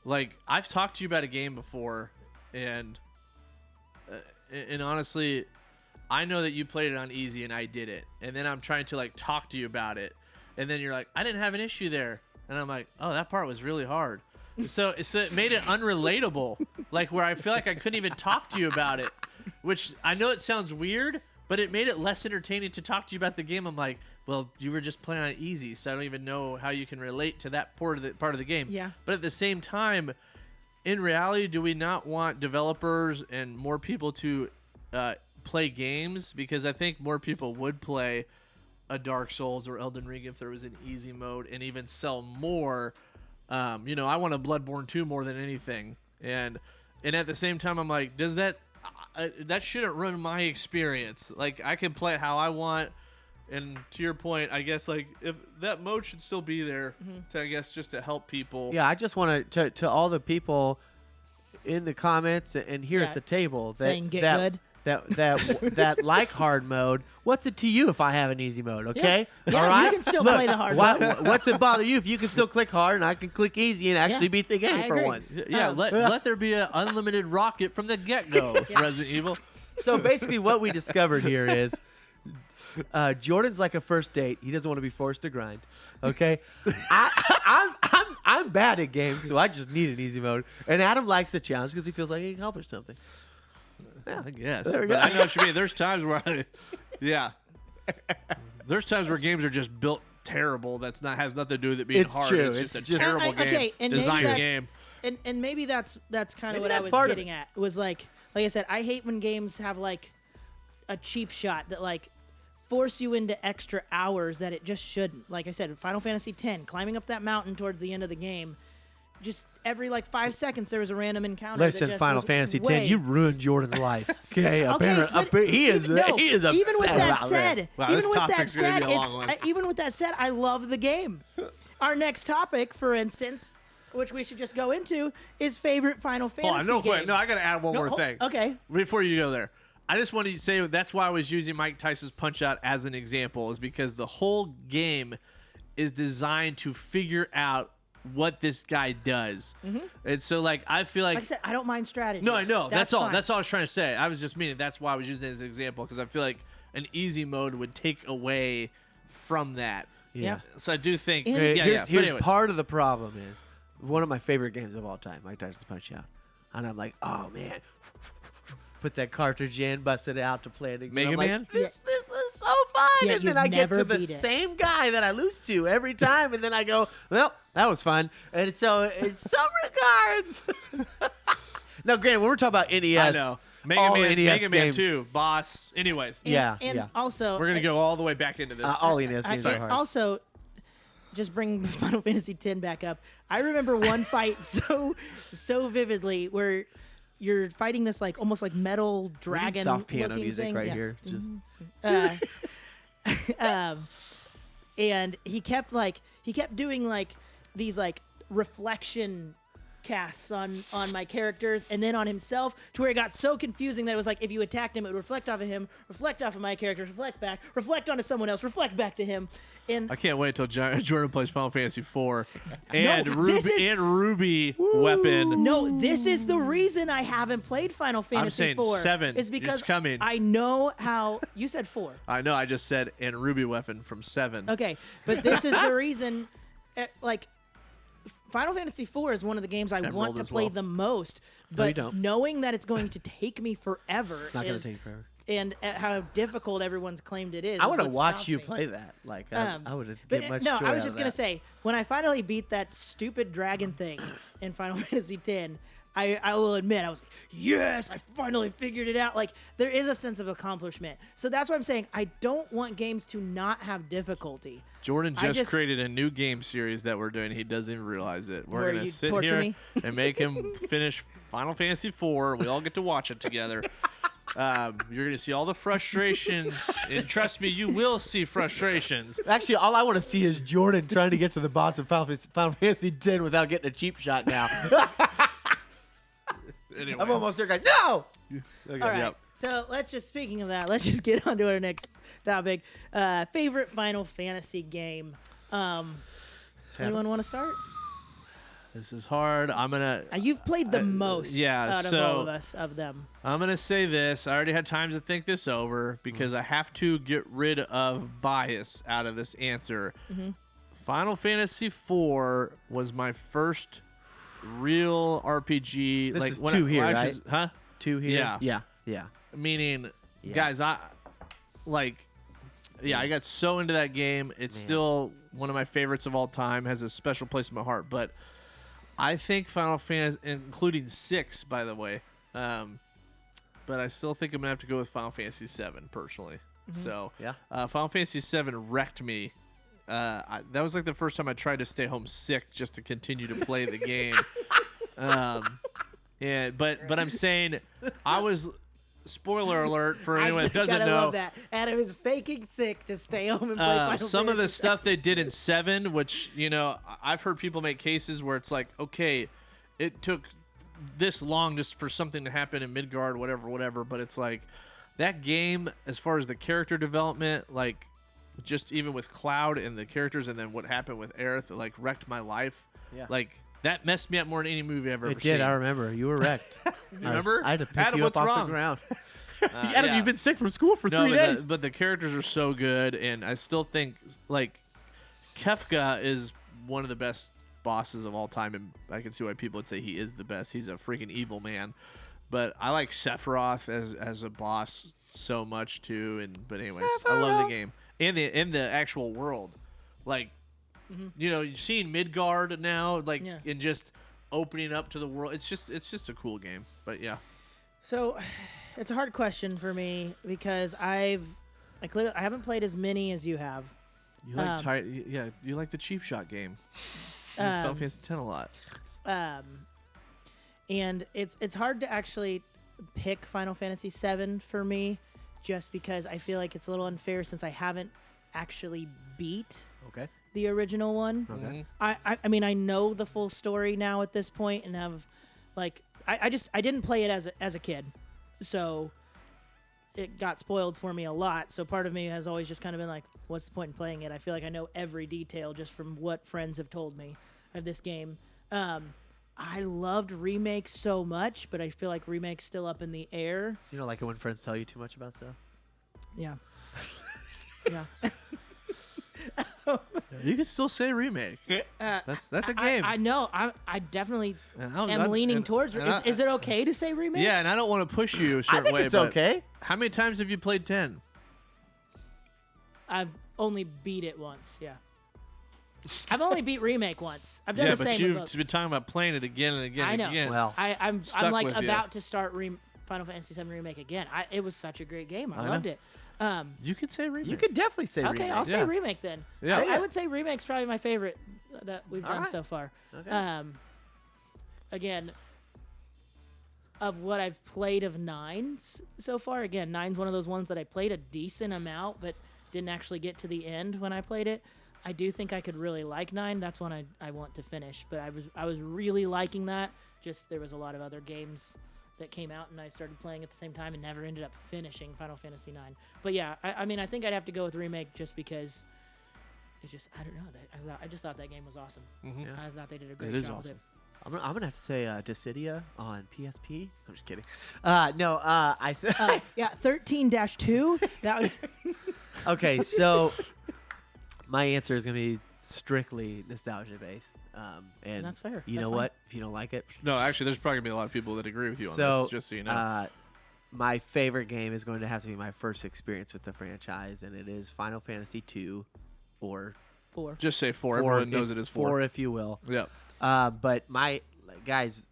like, I've talked to you about a game before, and honestly, I know that you played it on easy and I did it, and then I'm trying to like talk to you about it, and then you're like, I didn't have an issue there, and I'm like, oh, that part was really hard. So it made it unrelatable, like where I feel like I couldn't even talk to you about it, which I know it sounds weird, but it made it less entertaining to talk to you about the game. I'm like, well, you were just playing on easy, so I don't even know how you can relate to that part of the game. Yeah. But at the same time, in reality, do we not want developers and more people to play games? Because I think more people would play a Dark Souls or Elden Ring if there was an easy mode, and even sell more. I want a Bloodborne 2 more than anything. And at the same time, I'm like, does that shouldn't ruin my experience. Like, I can play it how I want. And to your point, I guess, like, if that mode should still be there to, I guess, just to help people. Yeah, I just want to all the people in the comments and here at the table saying get good. That like hard mode. What's it to you if I have an easy mode? Okay, yeah, all right. You can still play the hard mode. What's it bother you if you can still click hard and I can click easy and actually beat the game for once? Yeah, let there be an unlimited rocket from the get-go. Resident Evil. So basically, what we discovered here is Jordan's like a first date. He doesn't want to be forced to grind. Okay, I'm bad at games, so I just need an easy mode. And Adam likes the challenge because he feels like he can help or something. Yeah, I guess. There we go. I know what you mean. There's times where there's times where games are just built terrible. Has nothing to do with it being hard. True. It's just a terrible game. Okay, and design maybe game. And maybe that's kind of what Maybe I that's was getting at. Was like I said, I hate when games have like a cheap shot that like force you into extra hours that it just shouldn't. Like I said, Final Fantasy X, climbing up that mountain towards the end of the game, just every like 5 seconds there was a random encounter. Listen, that just Final Fantasy X, you ruined Jordan's life. Okay, he is upset even with that about said, Wow, even with that said, I love the game. Our next topic, for instance, which we should just go into, is favorite Final Fantasy game. No, I got to add one more thing. Okay. Before you go there. I just wanted to say that's why I was using Mike Tyson's Punch-Out as an example, is because the whole game is designed to figure out what this guy does. And so, like, I feel like... Like I said, I don't mind strategy. No, I know. That's all. Fine. That's all I was trying to say. I was just meaning that's why I was using it as an example, because I feel like an easy mode would take away from that. Yeah. So I do think... Here's part of the problem is one of my favorite games of all time, Mike Tyson's Punch-Out. And I'm like, oh, man... Put that cartridge in, bust it out to play it again. Mega Man? Like, this is so fun. Yeah, and then I get to the same guy that I lose to every time. And then I go, well, that was fun. And so, in some regards. Now, granted, when we're talking about NES. I know. Mega Man 2, boss. Anyways. And also. We're going to go all the way back into this. All NES games are hard. Also, just bring Final Fantasy X back up. I remember one fight so vividly where you're fighting this like almost like metal dragon soft piano music thing. right here. Just and he kept doing like these like reflection casts on my characters and then on himself, to where it got so confusing that it was like if you attacked him, it would reflect off of him, reflect off of my characters, reflect back, reflect onto someone else, reflect back to him. And I can't wait till Jordan plays Final Fantasy IV and No, Ruby weapon. no, this is the reason I haven't played Final Fantasy saying IV. 7. Is because It's coming. I know how you said 4. I know. I just said and Ruby weapon from 7. Okay, but this is the reason. Like, Final Fantasy IV is one of the games I want to play the most. But you don't. knowing that it's going to take me forever, It's not going to take forever. And how difficult everyone's claimed it is. I want to what's watch stopped you me. play that. Like, I would But get much no, joy I was out just of gonna that. say, when I finally beat that stupid dragon thing in Final Fantasy X, I will admit I was like, yes, I finally figured it out. Like, there is a sense of accomplishment. So that's what I'm saying. I don't want games to not have difficulty. Jordan just created a new game series that we're doing. He doesn't even realize it. We're Where going to you sit torture here me? and make him finish Final Fantasy IV. We all get to watch it together. You're going to see all the frustrations. And trust me, you will see frustrations. Actually, all I want to see is Jordan trying to get to the boss of Final Fantasy X without getting a cheap shot now. Anyway. I'm almost there, guys. No! Okay, All right. Yep. So speaking of that, let's just get on to our next topic. Favorite Final Fantasy game. Anyone want to start? This is hard. I'm going to... You've played the most out of all of us of them. I'm going to say this. I already had time to think this over because I have to get rid of bias out of this answer. Mm-hmm. Final Fantasy IV was my first real RPG. This like is when 2 here, right? Huh? 2 here? Yeah. Yeah. Yeah. Meaning, Yeah. guys, I got so into that game. It's still one of my favorites of all time. Has a special place in my heart. But I think Final Fantasy, including 6, by the way, but I still think I'm gonna have to go with Final Fantasy 7 personally. Mm-hmm. So Yeah. Final Fantasy 7 wrecked me. That was like the first time I tried to stay home sick just to continue to play the game. But I'm saying I was. Spoiler alert for anyone that doesn't gotta know. love that. Adam is faking sick to stay home and play Final Some of the Fantasy stuff they did in 7, which, I've heard people make cases where it's like, okay, it took this long just for something to happen in Midgard, whatever, but it's like that game, as far as the character development, like just even with Cloud and the characters and then what happened with Aerith, like wrecked my life. Yeah. Like that messed me up more than any movie I've ever It seen. did. I remember. You were wrecked. You remember? I had to pick Adam, you up what's off wrong? the ground. Adam, yeah. you've been sick from school for 3 days. But the characters are so good, and I still think like Kefka is one of the best bosses of all time, and I can see why people would say he is the best. He's a freaking evil man. But I like Sephiroth as a boss so much too. But anyways, I love the game and the actual world. Like, you've seen Midgard now, like, and just opening up to the world. It's just a cool game. But yeah. So, it's a hard question for me because I haven't played as many as you have. You like you like the cheap shot game. Final Fantasy X a lot. And it's hard to actually pick Final Fantasy VII for me, just because I feel like it's a little unfair since I haven't actually beat Okay. the original one. Okay. I mean, I know the full story now at this point, and have like I didn't play it as a kid, so it got spoiled for me a lot. So part of me has always just kind of been like, what's the point in playing it? I feel like I know every detail just from what friends have told me of this game. I loved remakes so much, but I feel like remakes still up in the air. So you don't like it when friends tell you too much about stuff? Yeah. Yeah. You can still say remake. That's a game. I know. I definitely I'm am leaning towards. Is it okay to say remake? Yeah, and I don't want to push you a I certain think way. it's but okay. How many times have you played 10? I've only beat it once. Yeah. I've only beat remake once. I've done the same. Yeah, but you've with been talking about playing it again and again I and know. again. Well, I'm Stuck like with you. about to start Final Fantasy VII remake again. It was such a great game. I know. loved it. You can say remake. you could definitely say Okay, remake. I'll say Yeah. remake then. Yeah. I would say remake's probably my favorite that we've done right. so far. Okay. Again, of what I've played of 9s so far, again, 9's one of those ones that I played a decent amount, but didn't actually get to the end when I played it. I do think I could really like 9. That's one I want to finish. But I was really liking that. Just there was a lot of other games that came out and I started playing at the same time and never ended up finishing Final Fantasy 9. But yeah, I mean, I think I'd have to go with Remake just because it just, I don't know. I just thought that game was awesome. Mm-hmm. Yeah. I thought they did a great It is job awesome. with it. I'm gonna have to say Dissidia on PSP. I'm just kidding. Yeah, 13-2. That would. Okay, so my answer is gonna be strictly nostalgia based. And that's fair. You That's know fine. what? If you don't like it, No, actually, there's probably going to be a lot of people that agree with you on this, just so you know. My favorite game is going to have to be my first experience with the franchise, and it is Final Fantasy 2 or 4. Just say 4. Everyone knows it is 4. 4, if you will. Yep. But guys,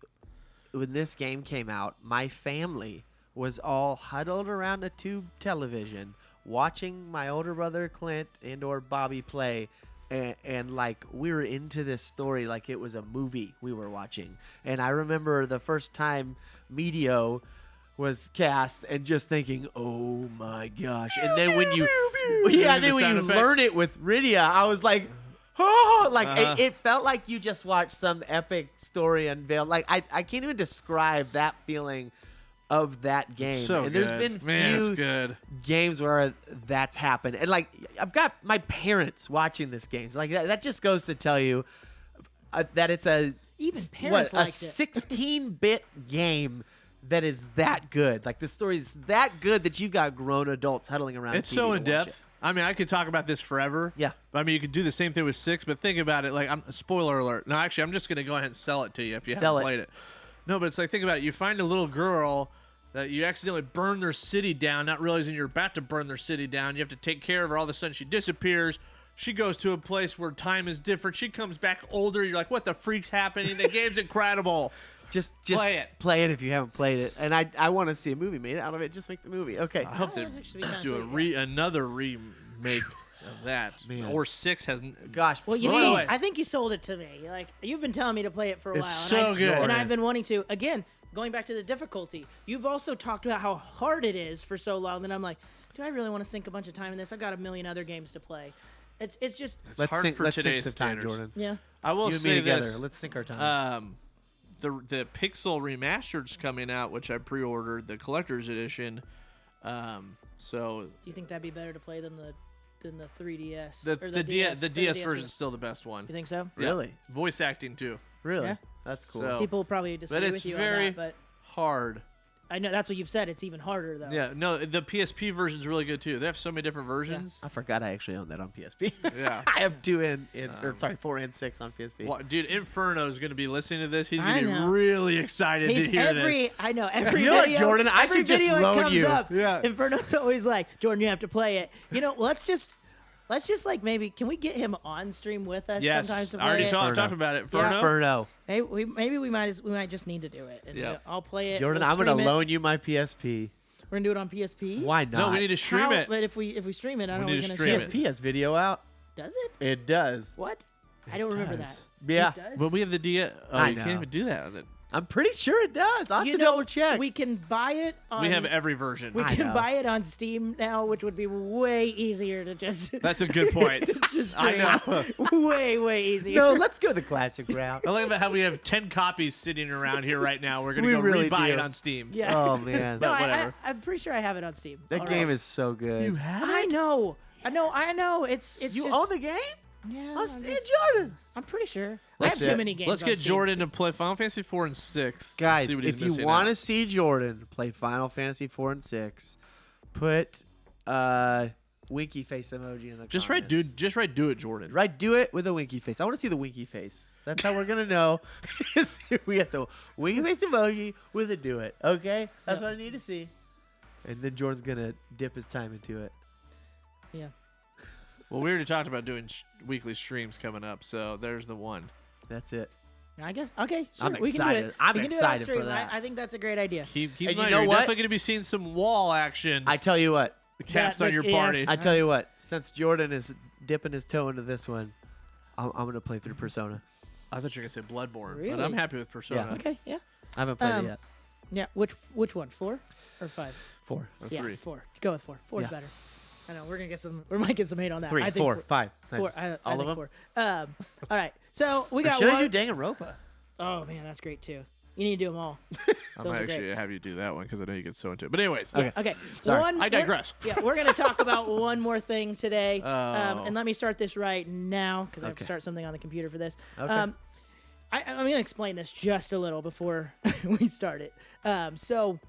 when this game came out, my family was all huddled around a tube television watching my older brother Clint and or Bobby play. And like we were into this story like it was a movie we were watching. And I remember the first time Medio was cast and just thinking, oh my gosh. And then when you learn it with Rydia, I was like, oh, like it felt like you just watched some epic story unveiled. Like I can't even describe that feeling of that game. So and good. there's been Man, few it's good. games where that's happened. And like I've got my parents watching this game. So like that just goes to tell you that it's even parents a liked it. 16-bit game that is that good. Like the story is that good that you got grown adults huddling around. It's the TV so to in watch depth. it. I mean, I could talk about this forever. Yeah. I mean, you could do the same thing with 6, but think about it. Like, spoiler alert. No, actually, I'm just going to go ahead and sell it to you if you haven't played it. No, but it's like, think about it. You find a little girl that you accidentally burn their city down, not realizing you're about to burn their city down. You have to take care of her. All of a sudden, she disappears. She goes to a place where time is different. She comes back older. You're like, what the freak's happening? The game's incredible. Just play it. Play it if you haven't played it. And I want to see a movie made out of it. Just make the movie. Okay. I hope they do another remake of that. Man. Or 6 has. Gosh. Well, you By the see, way- I think you sold it to me. Like you've been telling me to play it for a while. so good. And I've been wanting to. Again, going back to the difficulty, you've also talked about how hard it is for so long that I'm like, do I really want to sink a bunch of time in this? I've got a million other games to play. It's just It's hard for let's today's sink some time, standards. Jordan. yeah. I will You and me say together. this. Let's sink our time. The Pixel Remastered's coming out, which I pre-ordered, the collector's edition. So Do you think that'd be better to play than the 3DS? the or DS version? version's still the best one. You think so? Yeah. Really? Voice acting too. Really? Yeah. That's cool. So- People will probably disagree it's with you very- on that, but Hard. I know that's what you've said. It's even harder though. Yeah. No, the PSP version's really good too. They have so many different versions. I forgot I actually own that on PSP. Yeah. I have 4 and 6 on PSP. Well, dude, Inferno's gonna be listening to this. He's I gonna be know. really excited He's to hear this. I know every You know what, video. Jordan? I every should just video it loan comes you. up. Yeah. Inferno's always like, Jordan, you have to play it. You know, let's just like maybe can we get him on stream with us Yes, sometimes to I play already it? talked about it. Inferno. Inferno. Hey, maybe we might just need to do it. And Yeah. I'll play it. Jordan, we'll I'm going to stream it. loan you my PSP. We're gonna do it on PSP. Why not? No, we need to stream How? it. But if we stream it, I don't know need we're to gonna stream stream it. PSP has video out. Does it? It does. What? I don't remember does. that. Yeah. It does? But we have the DS. Oh, I you can't know. even do that with it. I'm pretty sure it does. I'll have You to know, double check. we can buy it on. We have every version. We I can know. buy it on Steam now, which would be way easier to just. That's a good point. just I stream. know. way easier. No, let's go the classic route. I like about how we have 10 copies sitting around here right now. We're gonna We go really rebuy do. it on Steam. Yeah. Oh, man. No, whatever. I'm pretty sure I have it on Steam. That All game right. is so good. have I know. It's You just, own the game? Yeah. Jordan. I'm pretty sure. Let's I have too many games. Let's on get Steam. Jordan to play Final Fantasy 4 and 6. Guys, see what he's if you missing want to out. see Jordan play Final Fantasy 4 and 6, put winky face emoji in the just comments. write, dude. Just write, do it, Jordan. Right, do it with a winky face. I want to see the winky face. That's how we're gonna know. We get the winky face emoji with a do it. Okay, that's what I need to see. And then Jordan's gonna dip his time into it. Yeah. Well, we already talked about doing weekly streams coming up, so there's the one. That's it. I guess. Okay. Sure. I'm We can do excited. it. I'm we can do it on excited for stream. that. I think that's a great idea. Keep And in you mind, know you're what? definitely going to be seeing some wall action I tell you what. cast Yeah, on your yes. party. I tell you what. Since Jordan is dipping his toe into this one, I'm gonna play through Persona. I thought you were going to say Bloodborne, Really? but I'm happy with Persona. Okay. Yeah. I haven't played it yet. Yeah. Which one? 4 or 5? 4. Or Yeah. 3. 4. Go with 4. 4 is Yeah. better. I know we're gonna get some. We might get some hate on that. 3, I think 4, 5. Four. All of them. 4. All right. So we got Should one. I do Danganronpa? Oh man, that's great too. You need to do them all. I might actually have you do that one because I know you get so into it. But anyways, Okay. Sorry. I digress. We're going to talk about one more thing today. Oh. And let me start this right now because I have to Okay. start something on the computer for this. Okay. I'm going to explain this just a little before we start it. So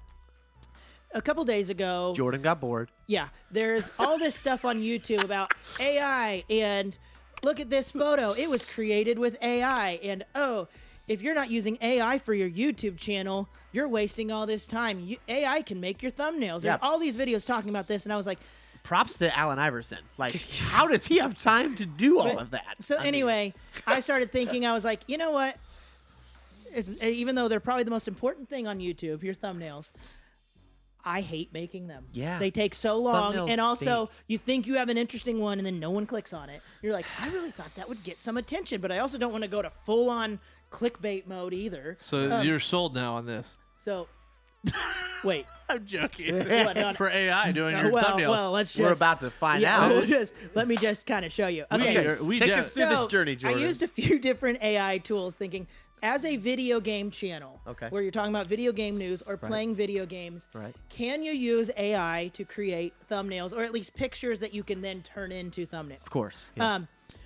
a couple days ago, Jordan got bored. yeah, there's all this stuff on YouTube about AI and look at this photo. It was created with AI. And if you're not using AI for your YouTube channel, you're wasting all this time. AI can make your thumbnails. There's all these videos talking about this, and I was like, props to Allen Iverson. Like, how does he have time to do all of that? So anyway, I started thinking, I was like, you know what? Even though they're probably the most important thing on YouTube, your thumbnails, I hate making them. Yeah. They take so long. Thumbnails And also, stink. you think you have an interesting one, and then no one clicks on it. You're like, I really thought that would get some attention, but I also don't want to go to full-on clickbait mode either. So you're sold now on this. So, wait. I'm joking. What, no, For AI doing your well, thumbnails. well, let's just. We're about to find yeah, out. let me just kind of show you. Okay. Take us through this journey, Jordan. I used a few different AI tools thinking, as a video game channel, where you're talking about video game news or playing video games, can you use AI to create thumbnails or at least pictures that you can then turn into thumbnails? Of course. Yeah.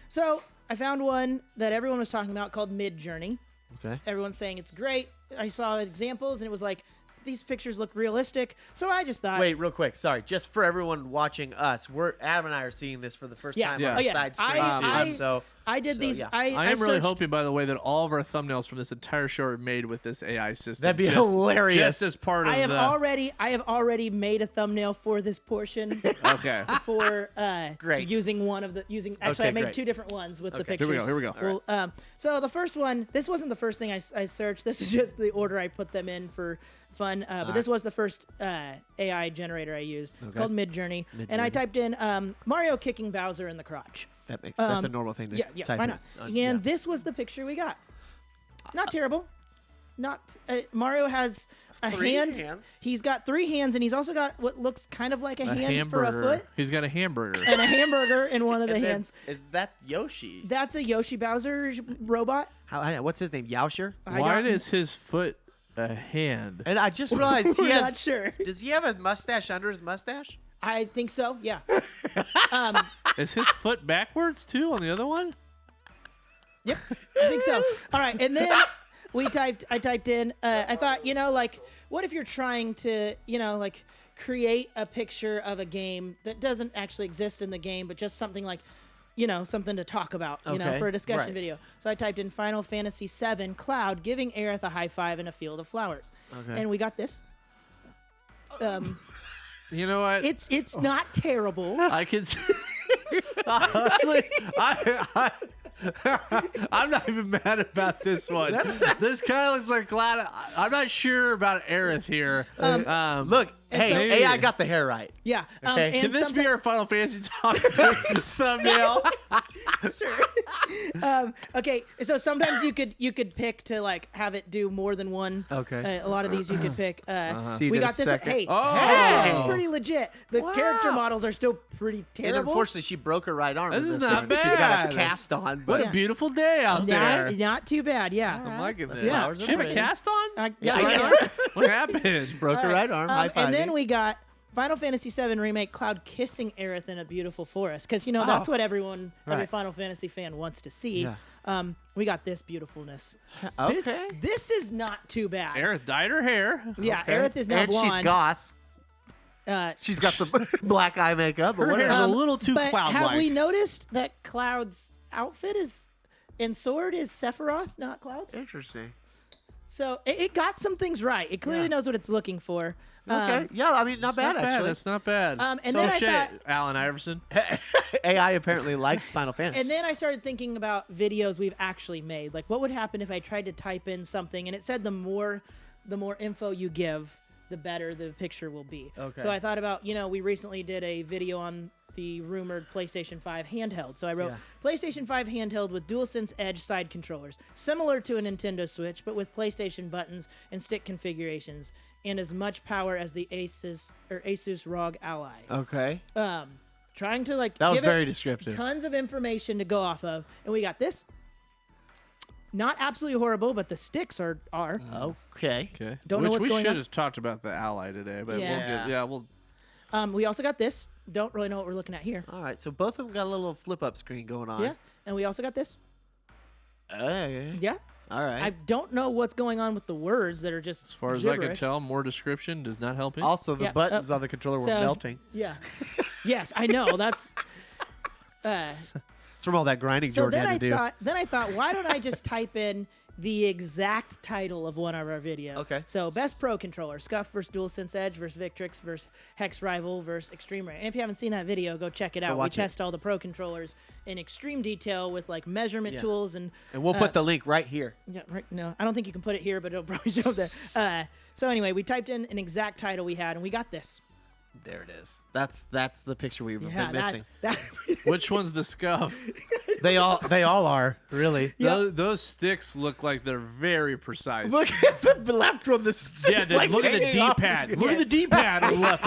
So I found one that everyone was talking about called Midjourney. Okay. Everyone's saying it's great. I saw examples and it was like, these pictures look realistic. So I just thought. Wait, real quick. Sorry. Just for everyone watching us, Adam and I are seeing this for the first time on the side screen. I did these. Yeah. I am really hoping, by the way, that all of our thumbnails from this entire show are made with this AI system. That'd be hilarious. Just as part of I have already made a thumbnail for this portion. Okay. For Great. using one of the Actually, I made great. 2 different ones with the Okay. pictures. Here we go. Well, so the first one, this wasn't the first thing I searched. This is just the order I put them in for fun. But this was the first AI generator I used. It's called Midjourney. And I typed in Mario kicking Bowser in the crotch. That's a normal thing to type why in. not? And this was the picture we got. Not terrible. Not Mario has a hand. hands? He's got 3 hands, and he's also got what looks kind of like a hand hamburger. for a foot He's got a hamburger. and a hamburger in one of the And then- hands. That's Yoshi. That's a Yoshi Bowser robot. What's his name? Yausher? Why is his foot a hand? And I just realized he We're has. not sure. Does he have a mustache under his mustache? I think so. Yeah. Is his foot backwards too on the other one? Yep. I think so. All right, and then I typed in. I thought, what if you're trying to, create a picture of a game that doesn't actually exist in the game, but just something like, something to talk about, for a discussion video. So I typed in Final Fantasy VII Cloud giving Aerith a high five in a field of flowers, and we got this. You know what? It's not terrible. I can see. Honestly, I'm not even mad about this one. This kind of looks like Cloud. I'm not sure about Aerith here. Look, hey, so- AI got the hair right. Yeah. Okay. And Can this be sometime- our Final Fantasy talk thumbnail? Okay, so sometimes you could pick to have it do more than one. Okay. A lot of these you could pick. So you We did a got this. second. Hey, Oh. it's pretty legit. The character models are still pretty And terrible. unfortunately, she broke her right arm. This in is not one. She's got bad. a cast on. What But a beautiful day out there. Not too bad. Yeah. I'm liking this. Yeah. She have a cast on? Yeah, I I guess. guess. What happened? broke her right arm. High five. And then we got Final Fantasy VII Remake Cloud kissing Aerith in a beautiful forest because that's what every Right. Final Fantasy fan wants to see. Yeah. We got this beautifulness. Okay. This is not too bad. Aerith dyed her hair. Yeah, Aerith is now and blonde. she's goth. Uh, She's got the black eye makeup. But Her hair's whatever. a little too but Cloud-like. have we noticed that Cloud's outfit and sword is Sephiroth, not Cloud's? Interesting. So it got some things right. It clearly knows what it's looking for. Okay. Yeah, I mean, not bad, actually. That's not bad. And so then I shit, thought- Allen Iverson. AI apparently likes Final Fantasy. And then I started thinking about videos we've actually made. Like, what would happen if I tried to type in something and it said the more info you give, the better the picture will be. Okay. So I thought about, we recently did a video on the rumored PlayStation 5 handheld. So I wrote PlayStation 5 handheld with DualSense Edge side controllers, similar to a Nintendo Switch, but with PlayStation buttons and stick configurations, and as much power as the Asus ROG Ally. Okay. trying to like That was give very it descriptive. tons of information to go off of, and we got this. Not absolutely horrible, but the sticks are. Okay. Okay. Don't know what's we going should on. have talked about the ally today, but Yeah. we'll. We also got this. Don't really know what we're looking at here. All right. So both of them got a little flip up screen going on. Yeah, and we also got this. Hey. Yeah. All right. I don't know what's going on with the words that are just As far as I can gibberish. tell, more description does not help it. Also, the Yeah, buttons on the controller were so- melting. Yeah. Yes, I know. That's. It's from all that grinding So Jordan then had to do. then I thought, why don't I just type in the exact title of one of our videos? Okay. So best pro controller: Scuff versus DualSense Edge versus Victrix versus Hex Rival versus Extreme Ray. And if you haven't seen that video, go check it out. We watch it. test all the pro controllers in extreme detail with like measurement Yeah. tools and. And we'll put the link right here. Yeah, right. No, I don't think you can put it here, but it'll probably show up there. So anyway, we typed in an exact title we had, and we got this. There it is. That's the picture we've Yeah, been missing. Which one's the scuff? They all are really. Those sticks look like they're very precise. Look at the left one. The sticks yeah, look at the hanging off. D-pad. Look at the D-pad on the left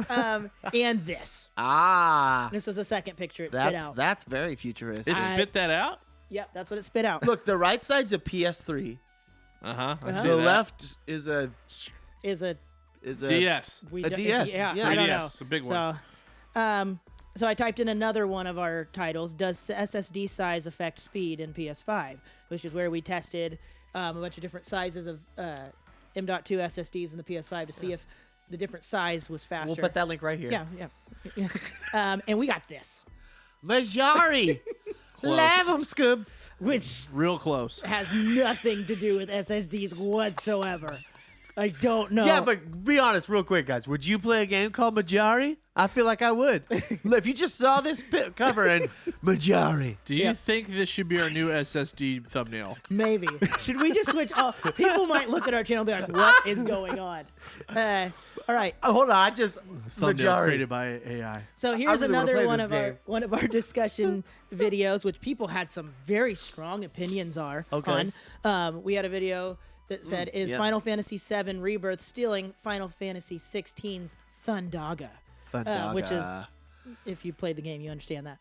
one. And this. Ah, This was the second picture it spit out. that's very futuristic. It spit that out? Yep, that's what it spit out. Look, the right side's a PS3. I The see that. left is a Is a DS. we A don't- DS, Yeah, yeah. I don't 3DS, know. a big so, one. So I typed in another one of our titles. Does SSD size affect speed in PS5? Which is where we tested a bunch of different sizes of M.2 SSDs in the PS5 to see if the different size was faster. We'll put that link right here. Yeah. And we got this, Majari. Love 'em, Scoob. which Real close. has nothing to do with SSDs whatsoever. I don't know. Yeah, but be honest, real quick, guys. Would you play a game called Majari? I feel like I would. If you just saw this cover and Majari. Do you think this should be our new SSD thumbnail? Maybe. Should we just switch? Oh, people might look at our channel and be like, what is going on? All right. Oh, hold on. I just Thumbnail Majari. created by AI. So here's really wanna another play one this of game. one of our discussion videos, which people had some very strong opinions Okay. on. We had a video that said, "Is yeah. Final Fantasy VII Rebirth stealing Final Fantasy XVI's Thundaga?" Which is, if you played the game, you understand that.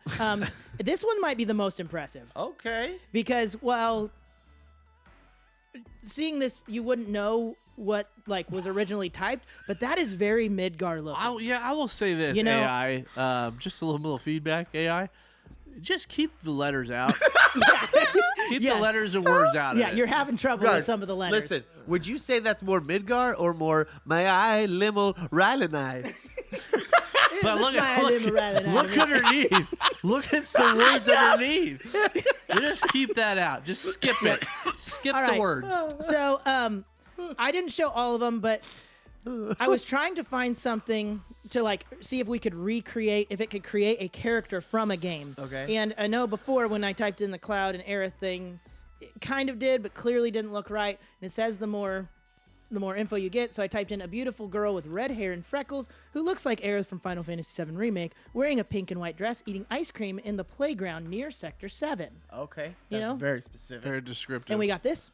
This one might be the most impressive Okay. because, well, seeing this, you wouldn't know what like was originally typed, but that is very Midgar looking. I will say this, You know- AI. Just a little feedback, AI. Just keep the letters out. Keep Yeah. the letters and words out of Yeah, it. you're having trouble with some of the letters. Listen, would you say that's more Midgar or more May Limmel Rylanide? But look Riley. look underneath. Look at the words underneath. Just keep that out. Just skip it. Skip All the right. words. So, I didn't show all of them, but I was trying to find something to like see if we could recreate, if it could create a character from a game. Okay. And I know before when I typed in the Cloud and Aerith thing, it kind of did, but clearly didn't look right. And it says the more info you get. So I typed in a beautiful girl with red hair and freckles who looks like Aerith from Final Fantasy VII Remake, wearing a pink and white dress, eating ice cream in the playground near Sector 7. Okay. You know? Very specific. Very descriptive. And we got this.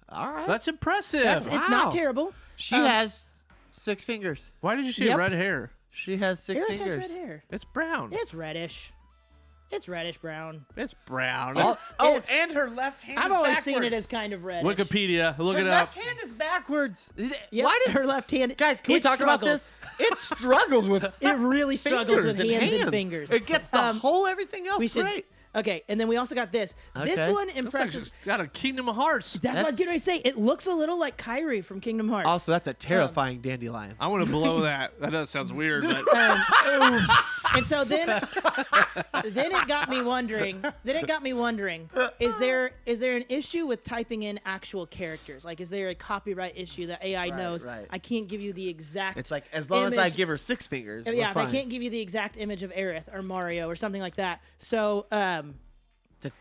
All right. That's impressive. It's not terrible. She has 6 fingers. Why did you say Yep. red hair? She has 6 Aerith fingers. has red hair. It's brown. It's reddish. It's reddish brown. It's brown. It's- and her left hand I've is always backwards. seen it as kind of reddish. Wikipedia. Look Her it up. left hand is backwards. Yep, Why does her left hand? Guys, can we it talk about struggles. this? It struggles with It really struggles with fingers hands and fingers. It gets the whole everything else We should. great. Okay, and then we also got this. This Okay. one Looks like impresses. she's got a Kingdom of Hearts. That's what I was getting ready to say. It looks a little like Kyrie from Kingdom Hearts. Also, that's a terrifying dandelion. I want to blow that. That sounds weird, but And so then it got me wondering. Is there an issue with typing in actual characters? Like, is there a copyright issue that AI knows? right. I can't give you the exact. It's like, as long as I image- give her 6 fingers, we're Yeah, if I fine. can't give you the exact image of Aerith or Mario or something like that. So,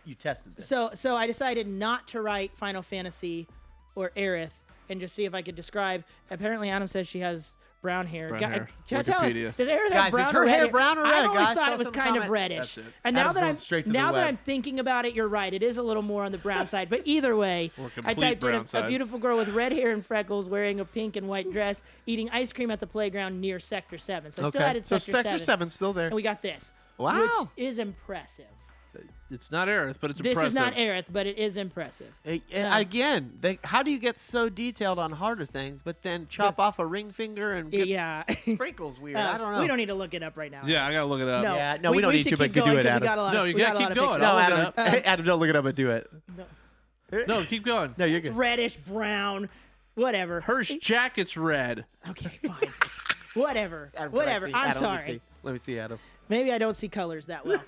You tested this. so I decided not to write Final Fantasy or Aerith and just see if I could describe. Apparently, Adam says she has Brown hair. brown hair. Tell us, Wikipedia. does hair have Guys, brown is her or hair red? brown or red, I always guys? thought Tell it was us in the kind of comment. reddish. That's it. And now Adam's that going I'm straight to the now that web. I'm thinking about it, you're right. It is a little more on the brown side. But either way, Or I complete typed in brown a side. beautiful girl with red hair and freckles wearing a pink and white dress eating ice cream at the playground near Sector 7. So I still added So Sector 7. 7's still there. And we got this, Wow. which is impressive. It's not Aerith, but it's This impressive. is not Aerith, but it is impressive. Again, how do you get so detailed on harder things, but then chop off a ring finger and get Yeah. sprinkles weird? I don't know. We don't need to look it up right now. Yeah, I gotta look it up. No, Yeah, no, we don't need should to, but keep you can do going it, 'cause Adam. We got a lot No, of, you we got gotta a lot keep of going. pictures. No, I'll look it Adam. up. Hey, Adam, don't look it up, but do it. No. No, keep going. No, you're It's good. reddish brown, whatever. Her jacket's red. Okay, fine. Whatever. Adam, Whatever. can I see? I'm Adam, sorry. Let me see, Adam. Maybe I don't see colors that well.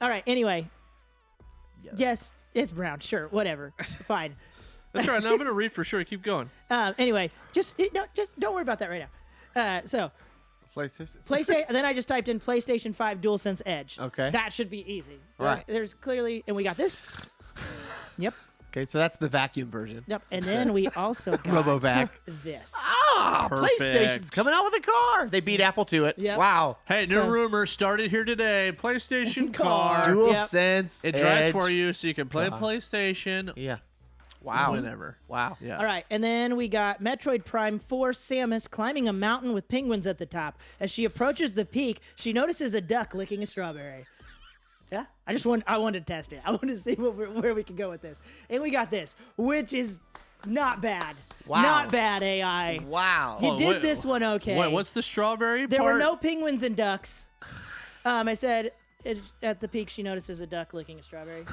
All right. Anyway. Yes, it's brown. Sure. Whatever. Fine. That's all right. No, I'm gonna read for sure. Keep going. Anyway, just don't worry about that right now. So PlayStation. PlayStation. Then I just typed in PlayStation 5 DualSense Edge. Okay. That should be easy. Right. There's clearly, and we got this. Yep. Okay, so that's the vacuum version. Yep. And then we also got RoboVac. this. Ah, Perfect. PlayStation's coming out with a car. They beat Apple to it. Yep. Wow. Hey, new So- rumor started here today. PlayStation car. Car. DualSense. It drives Edge. for you, so you can play God. PlayStation Yeah. Wow. whenever. Wow. Yeah. All right, and then we got Metroid Prime 4 Samus climbing a mountain with penguins at the top. As she approaches the peak, she notices a duck licking a strawberry. Yeah, I wanted to test it. I wanted to see where we could go with this. And we got this, which is not bad. Wow. Not bad, AI. Wow. You Oh, did wait, this one okay. Wait, what's the strawberry There part? were no penguins and ducks. I said at the peak she notices a duck licking a strawberry.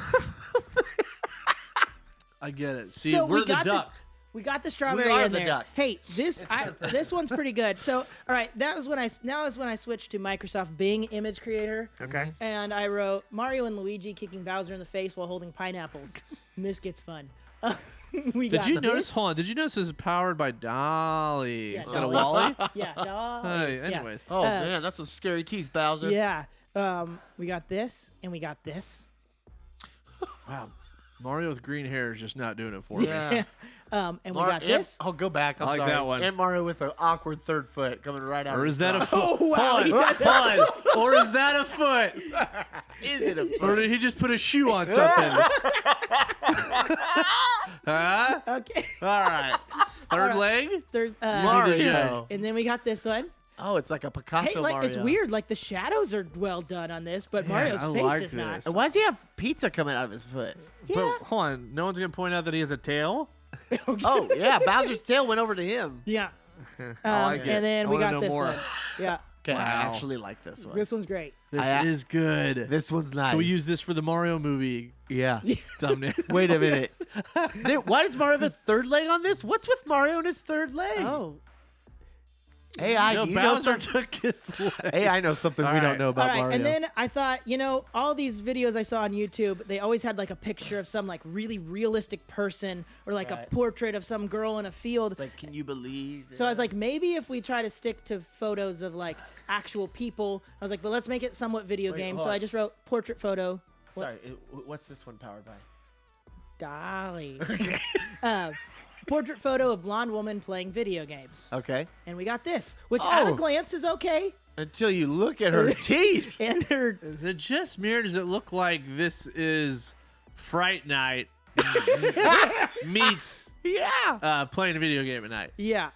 I get it. See, So we're we the got duck. We got the strawberry We are in the there. duck. Hey, this one's pretty good. So, all right, that was when I switched to Microsoft Bing Image Creator. Okay. And I wrote Mario and Luigi kicking Bowser in the face while holding pineapples. And this gets fun. Did you notice? Hold on. Did you notice this is powered by Dolly Yeah, instead Dolly. of Wally? Yeah. Hey, anyways. Oh, man, that's some scary teeth, Bowser. Yeah. We got this, and we got this. Wow. Mario with green hair is just not doing it for me. Yeah. And we got this. I'll go back. I'm I like sorry. that one. And Mario with an awkward third foot coming right out. Or of is that a his foot? Oh, wow, he does have Hold on. Or is that a foot? mouth. Is it a Or foot? did he just put a shoe on something? Huh? Okay. All right. Third leg? Third, Mario. and then we got this one. Oh, it's like a Picasso Hey, like Mario. it's weird. Like the shadows are well done on this, but Mario's I face like is not. this. And why does he have pizza coming out of his foot? Yeah. But hold on. No one's going to point out that he has a tail? Oh, yeah. Bowser's tail went over to him. Yeah. I like it. And then I we wanna got know this more. one. Yeah. Okay, I Wow. actually like this one. This one's great. This I- is good. This one's nice. Can we use this for the Mario movie Yeah. thumbnail? Wait a minute. Why does Mario have a third leg on this? What's with Mario and his third leg? Oh. AI, No, do you know Bowser something? took his leg. AI knows something All we don't right. know All about right. Mario. And then I thought, all these videos I saw on YouTube, they always had like a picture of some like really realistic person or like Right. a portrait of some girl in a field. it's like, can you believe? So I was like, maybe if we try to stick to photos of like actual people, I was like, but let's make it somewhat video game. hold So on. I just wrote portrait photo. Sorry, what's this one powered by? Dolly. Portrait photo of blonde woman playing video games. Okay. And we got this, which at a Oh. glance is okay. Until you look at her teeth. And her, Is it just me or does it look like this is Fright Night meets Yeah. playing a video game at night? yeah.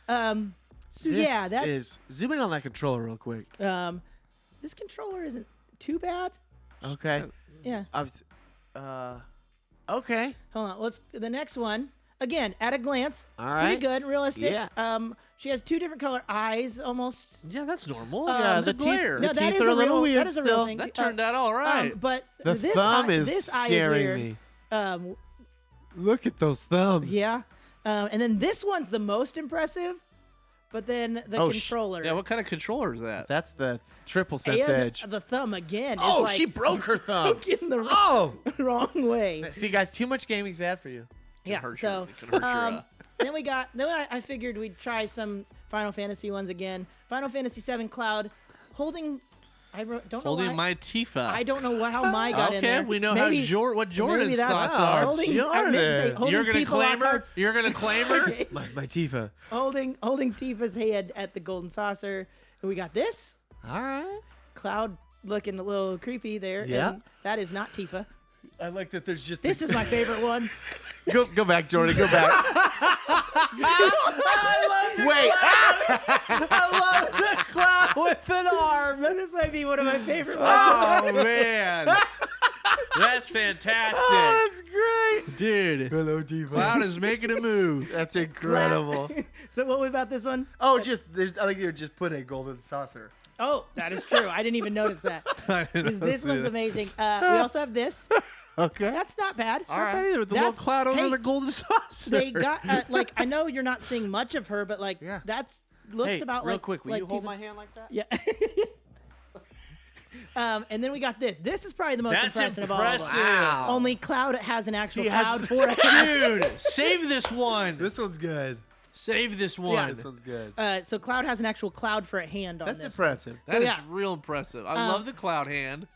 So yeah, that's is zoom in on that controller real quick. this controller isn't too bad. Okay. Yeah. I was, okay. Hold on. The next one. Again, at a glance, All pretty right. good, realistic. Yeah. She has two different color eyes, almost. Yeah, that's normal. Yeah, It's a the teeth- glare. the No, that teeth is are a a little real. weird That is a real still. thing. That turned out all right. But The this thumb eye, is this eye is scaring weird. me. Look at those thumbs. Yeah. And then this one's the most impressive. But then the controller. Yeah, what kind of controller is that? That's the triple sense and edge. the thumb again. Is Oh, like she broke her thumb. in the Oh. wrong way. See, guys, too much gaming's bad for you. Yeah. hurt So it can hurt your, then I figured we'd try some Final Fantasy ones again. Final Fantasy VII Cloud holding I don't know Holding why. my Tifa. I don't know how my got in there. Okay, we know maybe, what Jordan's maybe that's thoughts are. holding, I meant to say holding You're gonna Tifa claim her? Lockhart's- You're gonna claim her? Okay. My Tifa. holding Tifa's hand at the golden saucer. And we got this. All right. Cloud looking a little creepy there. Yeah. And that is not Tifa. I like that. There's just This is my favorite one. go back, Jordan. Go back. Wait. I love the cloud with an arm. This might be one of my favorite ones. Oh man, that's fantastic, That's great. dude. Hello, Tifa. Cloud is making a move. That's incredible. So what about this one? Oh, I think you just put a golden saucer. Oh, that is true. I didn't even notice that. I didn't This see one's that. amazing. We also have this. Okay. That's not bad. All right, with the That's- little cloud over hey, the golden saucer. They got I know you're not seeing much of her, but Yeah. that's looks about real like quick. Will like you hold Tifa's- my hand like that? Yeah. And then we got this. This is probably the most That's impressive of all of them. impressive. Wow. Only Cloud has an actual She has- cloud for it. Dude, save this one. This one's good. Save this one. This one's good. So Cloud has an actual cloud for a hand on That's this. impressive. That is yeah. real impressive. I love the cloud hand.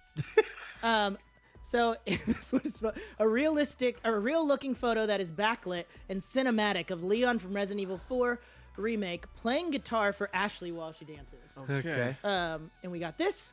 So this was a real looking photo that is backlit and cinematic of Leon from Resident Evil 4 remake playing guitar for Ashley while she dances. Okay. And we got this.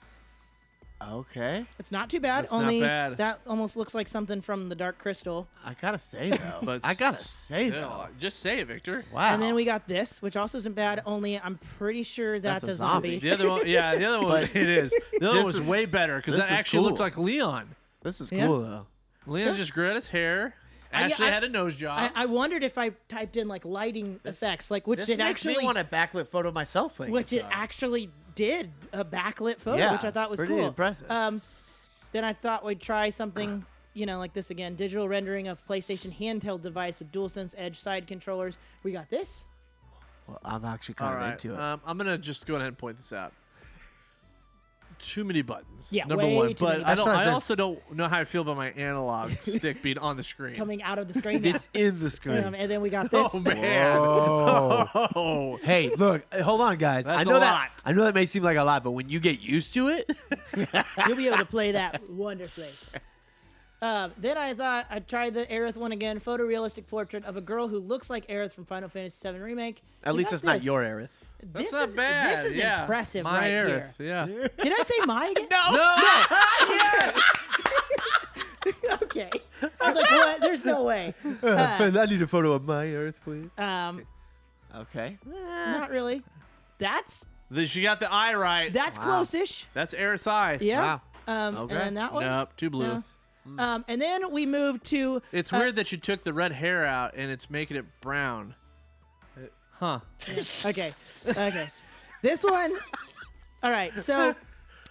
Okay. It's not too bad. That's not only bad. that almost looks like something from the Dark Crystal. I gotta say though. But though. just say it, Victor. Wow. And then we got this, which also isn't bad. Only I'm pretty sure that's, That's a a zombie. zombie. The other one, yeah, the other one, But it is. The other this one was is- way better because this that is actually cool. looked like Leon. This is Yeah. cool though. Leon just grew out his hair. yeah, Ashley I- had a nose job. I wondered if I typed in like lighting effects, like which This it makes actually me want a backlit photo of myself playing which it guitar. actually did a backlit photo, Yeah, which I thought was it's pretty cool. impressive. Then I thought we'd try something, like this again. Digital rendering of PlayStation handheld device with DualSense Edge side controllers. We got this. Well, I'm actually All kind of right, into it. I'm gonna just go ahead and point this out. Too many buttons. Yeah, number way one. too many But I buttons. don't. I That's- also don't know how I feel about my analog stick being on the screen. Coming out of the screen. Yeah. It's in the screen. And then we got this. Oh man. Whoa. Oh. Hey, look, hold on, guys. That's I know a that lot. I know that may seem like a lot, but when you get used to it, You'll be able to play that wonderfully. Then I thought I'd try the Aerith one again. Photorealistic portrait of a girl who looks like Aerith from Final Fantasy VII Remake. at We least got it's not this. your Aerith. That's This not is, bad. This is yeah. impressive My right Aerith, here. Yeah. Did I say my again? No. Okay. I was like, what? There's no way. I need a photo of my Earth, please. Okay. Not really. That's She got the eye right. Wow. Close-ish. That's Aerith's eye. Yeah. Wow. Okay. And then that one. Nope. Too blue. No. And then we moved to. It's weird that you took the red hair out and it's making it brown. Huh. Okay. This one. All right. So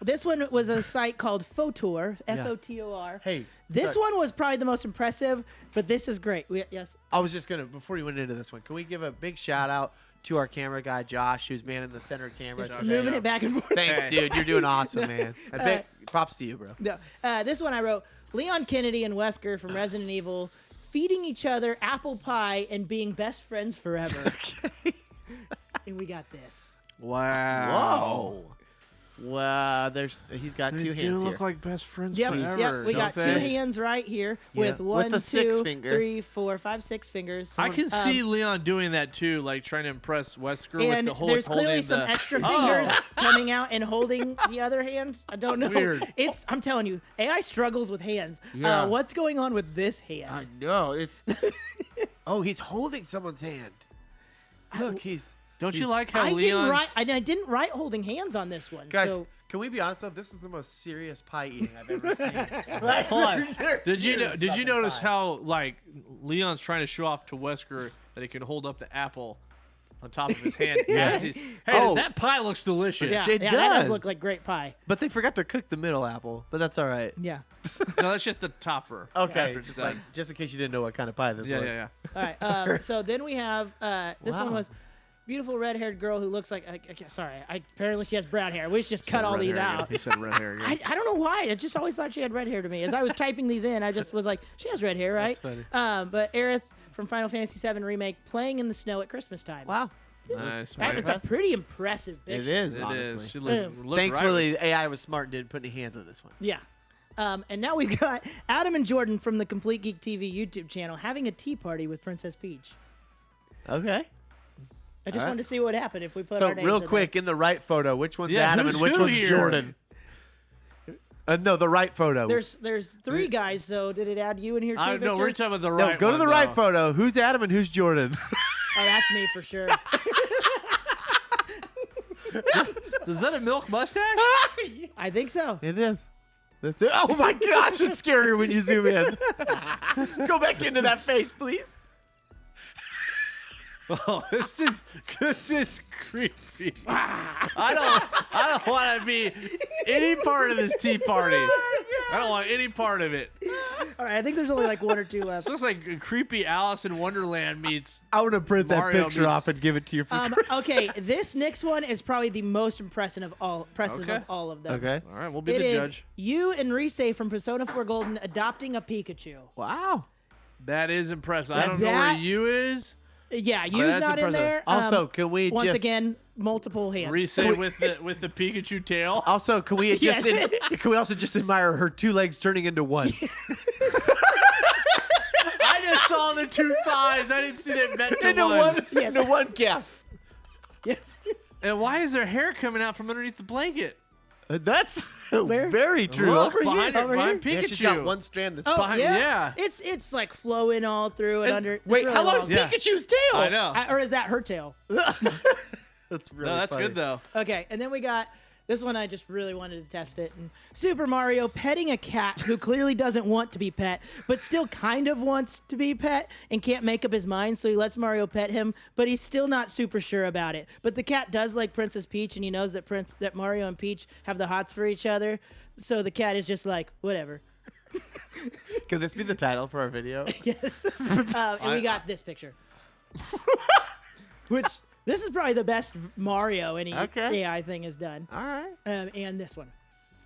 this one was a site called Photor. F-O-T-O-R. Hey, This sorry. one was probably the most impressive, but this is great. Yes. I was just gonna before you went into this one. Can we give a big shout out to our camera guy Josh, who's manning the center camera? Just today? moving it back and forth. Thanks, dude. You're doing awesome, man. Props to you, bro. No. This one I wrote Leon Kennedy and Wesker from Resident Evil feeding each other apple pie and being best friends forever. And we got this. Wow. Wow, he's got two hands here. look like best friends Yep, forever. yep. We got don't two they? hands right here Yeah, with with 1, the 6 2, finger. 3, 4, 5, 6 fingers. I can see Leon doing that too, like trying to impress Wesker with And the whole there's holding clearly some the- extra Oh. fingers coming out and holding the other hand. I don't know. Weird. I'm telling you, AI struggles with hands. Yeah. What's going on with this hand? I know it's. Oh, he's holding someone's hand. Look, he's. Don't you he's- like how I Leon's... didn't write holding hands on this one. Guys, So can we be honest though? This is the most serious pie eating I've ever seen. Hold on. Did you Fucking notice pie. how like Leon's trying to show off to Wesker that he can hold up the apple on top of his hand? Yeah. Hey, Oh. that pie looks delicious. yeah, It that does does. look like great pie. But they forgot to cook the middle apple. But that's all right. Yeah. No, that's just the topper. Okay, After it's just, like, done. just in case you didn't know what kind of pie this Yeah, was. yeah, yeah. All right. So then we have this one Wow. was beautiful red-haired girl who looks like. Okay, sorry. Apparently she has brown hair. We should just cut all Red these hair out. again. He said red hair again. I don't know why. I just always thought she had red hair to me. As I was typing these in, I just was like, she has red hair, right? That's funny. But Aerith from Final Fantasy VII Remake playing in the snow at Christmas time. Wow. Nice. It's a pretty impressive picture. It is, It honestly. is. She looked Thankfully, right. AI was smart and didn't put any hands on this one. Yeah. And now we've got Adam and Jordan from the Complete Geek TV YouTube channel having a tea party with Princess Peach. Okay. I just wanted to see what happened if we put So our names real in quick, in the right photo, which one's Yeah, Adam who's and which who one's here? Jordan? No, the right photo. There's three guys, so did it add you in here too, Victor? No, we're talking about the no, right go to one, the right though. photo. Who's Adam and who's Jordan? Oh, that's me for sure. Is that a milk mustache? I think so. It is. That's it. Oh my gosh, it's scarier when you zoom in. Go back into that face, please. Oh, this is creepy. I don't want to be any part of this tea party. I don't want any part of it. All right, I think there's only like one or two left. This looks like a creepy Alice in Wonderland meets. I want to print that Mario picture meets- off and give it to you for Christmas. Okay, this next one is probably the most impressive of all of them. Okay. All right, we'll be It the is judge. you and Risei from Persona 4 Golden adopting a Pikachu. Wow. That is impressive. I don't know That- where you is. Yeah, Yu's that's not in impressive. there. Also, can we once just again multiple hands? Reset with the Pikachu tail. Also, can we just Yes. can we also just admire her two legs turning into one? I just saw the two thighs. I didn't see that meant to into one. one, Yes. into one calf. And why is there hair coming out from underneath the blanket? That's Where? very true. Look, Over behind, here. it, behind Pikachu. Yeah, she's got one strand that's Oh Behind- yeah. yeah. It's like flowing all through and under. It's Wait, really how long is long. Yeah. Pikachu's tail? I know. Or is that her tail? That's really No, that's funny. good though. Okay, and then we got this one. I just really wanted to test it. And Super Mario petting a cat who clearly doesn't want to be pet, but still kind of wants to be pet and can't make up his mind. So he lets Mario pet him, but he's still not super sure about it. But the cat does like Princess Peach, and he knows that Mario and Peach have the hots for each other. So the cat is just like, whatever. Can this be the title for our video? Yes. And we got this picture, which this is probably the best Mario any Okay. AI thing has done. All right. And this one.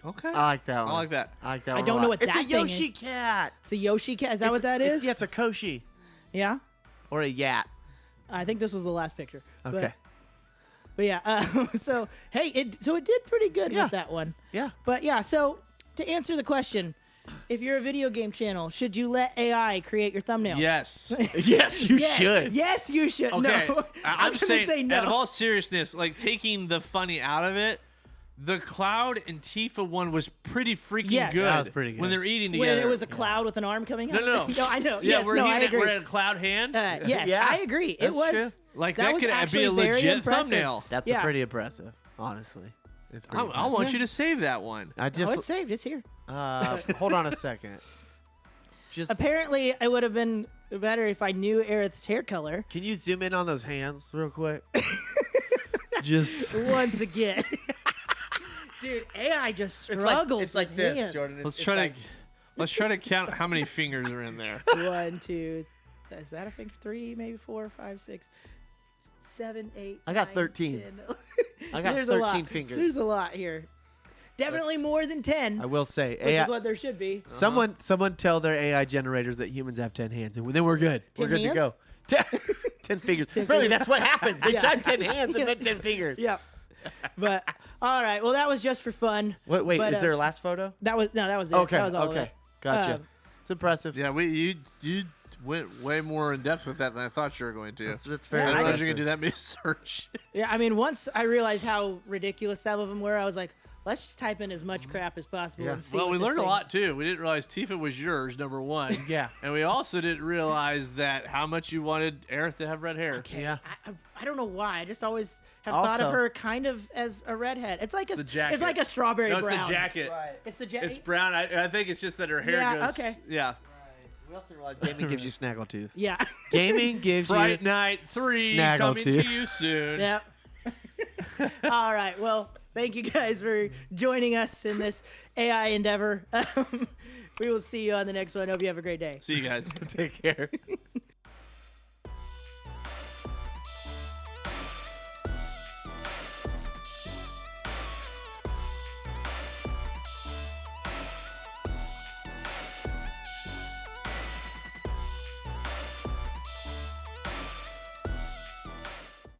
Okay. I like that one. I like that. I like that I one. don't a know lot. what it's that a thing Yoshi is. cat. It's a Yoshi cat. Is that what that is? Yeah, it's a Koshi Yeah. or a Yat. I think this was the last picture. Okay. But yeah. So hey, it did pretty good Yeah. with that one. Yeah. But yeah. So to answer the question, if you're a video game channel, should you let AI create your thumbnails? Yes. Yes, you Yes. should. Yes, you should. Okay. No. I'm gonna saying, say no. out of all seriousness, like taking the funny out of it, the Cloud and Tifa one was pretty freaking Yes. good. That was pretty good. When they're eating When together. it was a cloud with an arm coming out. No. No, I know. Yeah, yes, we're no, I eating it. agree. We're at a Cloud hand. Yes, Yeah, I agree. that's It was true. Like that that was could be actually a very legit impressive. thumbnail. That's Yeah. pretty impressive, honestly. It's pretty I want you to save that one. I Oh, just it's saved. It's here. hold on a second. Just Apparently, it would have been better if I knew Aerith's hair color. can you zoom in on those hands real quick? Just Once again. Dude, AI just struggles. It's like with this, hands. Jordan. Let's try to count how many fingers are in there. 1, 2, is that a finger? 3, maybe 4, 5, 6, 7, 8. I got 9, 13. 10. I got There's a 13 lot. fingers. There's a lot here. Definitely more than 10, I will say, which AI, is what there should be. someone tell their AI generators that humans have 10 hands, and then we're good. 10 we're good hands? to go. 10 fingers. Really, fingers. that's what happened. They Yeah. typed 10 hands and then 10 fingers. Yep. But all right, well that was just for fun. Wait, But, is there a last photo? That was it. Okay, That was all of okay. it. Gotcha. It's impressive. Yeah, you went way more in depth with that than I thought you were going to. That's very I didn't realize impressive. you could do that many search. Yeah, I mean, once I realized how ridiculous some of them were, I was like, let's just type in as much crap as possible Yeah. and see. Well, what we this learned a thing- lot too. We didn't realize Tifa was yours, number one. Yeah. And we also didn't realize that how much you wanted Aerith to have red hair. Okay. Yeah. I don't know why. I just always have thought of Also- her kind of as a redhead. It's like the jacket. It's like a strawberry No, it's brown. the jacket. It's the jacket. It's brown. I think it's just that her hair Yeah, goes. okay. Yeah. We also realized gaming gives you snaggletooth. Yeah. Gaming gives Fright you Night 3 coming Snaggletooth. to you soon. Yep. All right. Well, thank you guys for joining us in this AI endeavor. We will see you on the next one. Hope you have a great day. See you guys. Take care.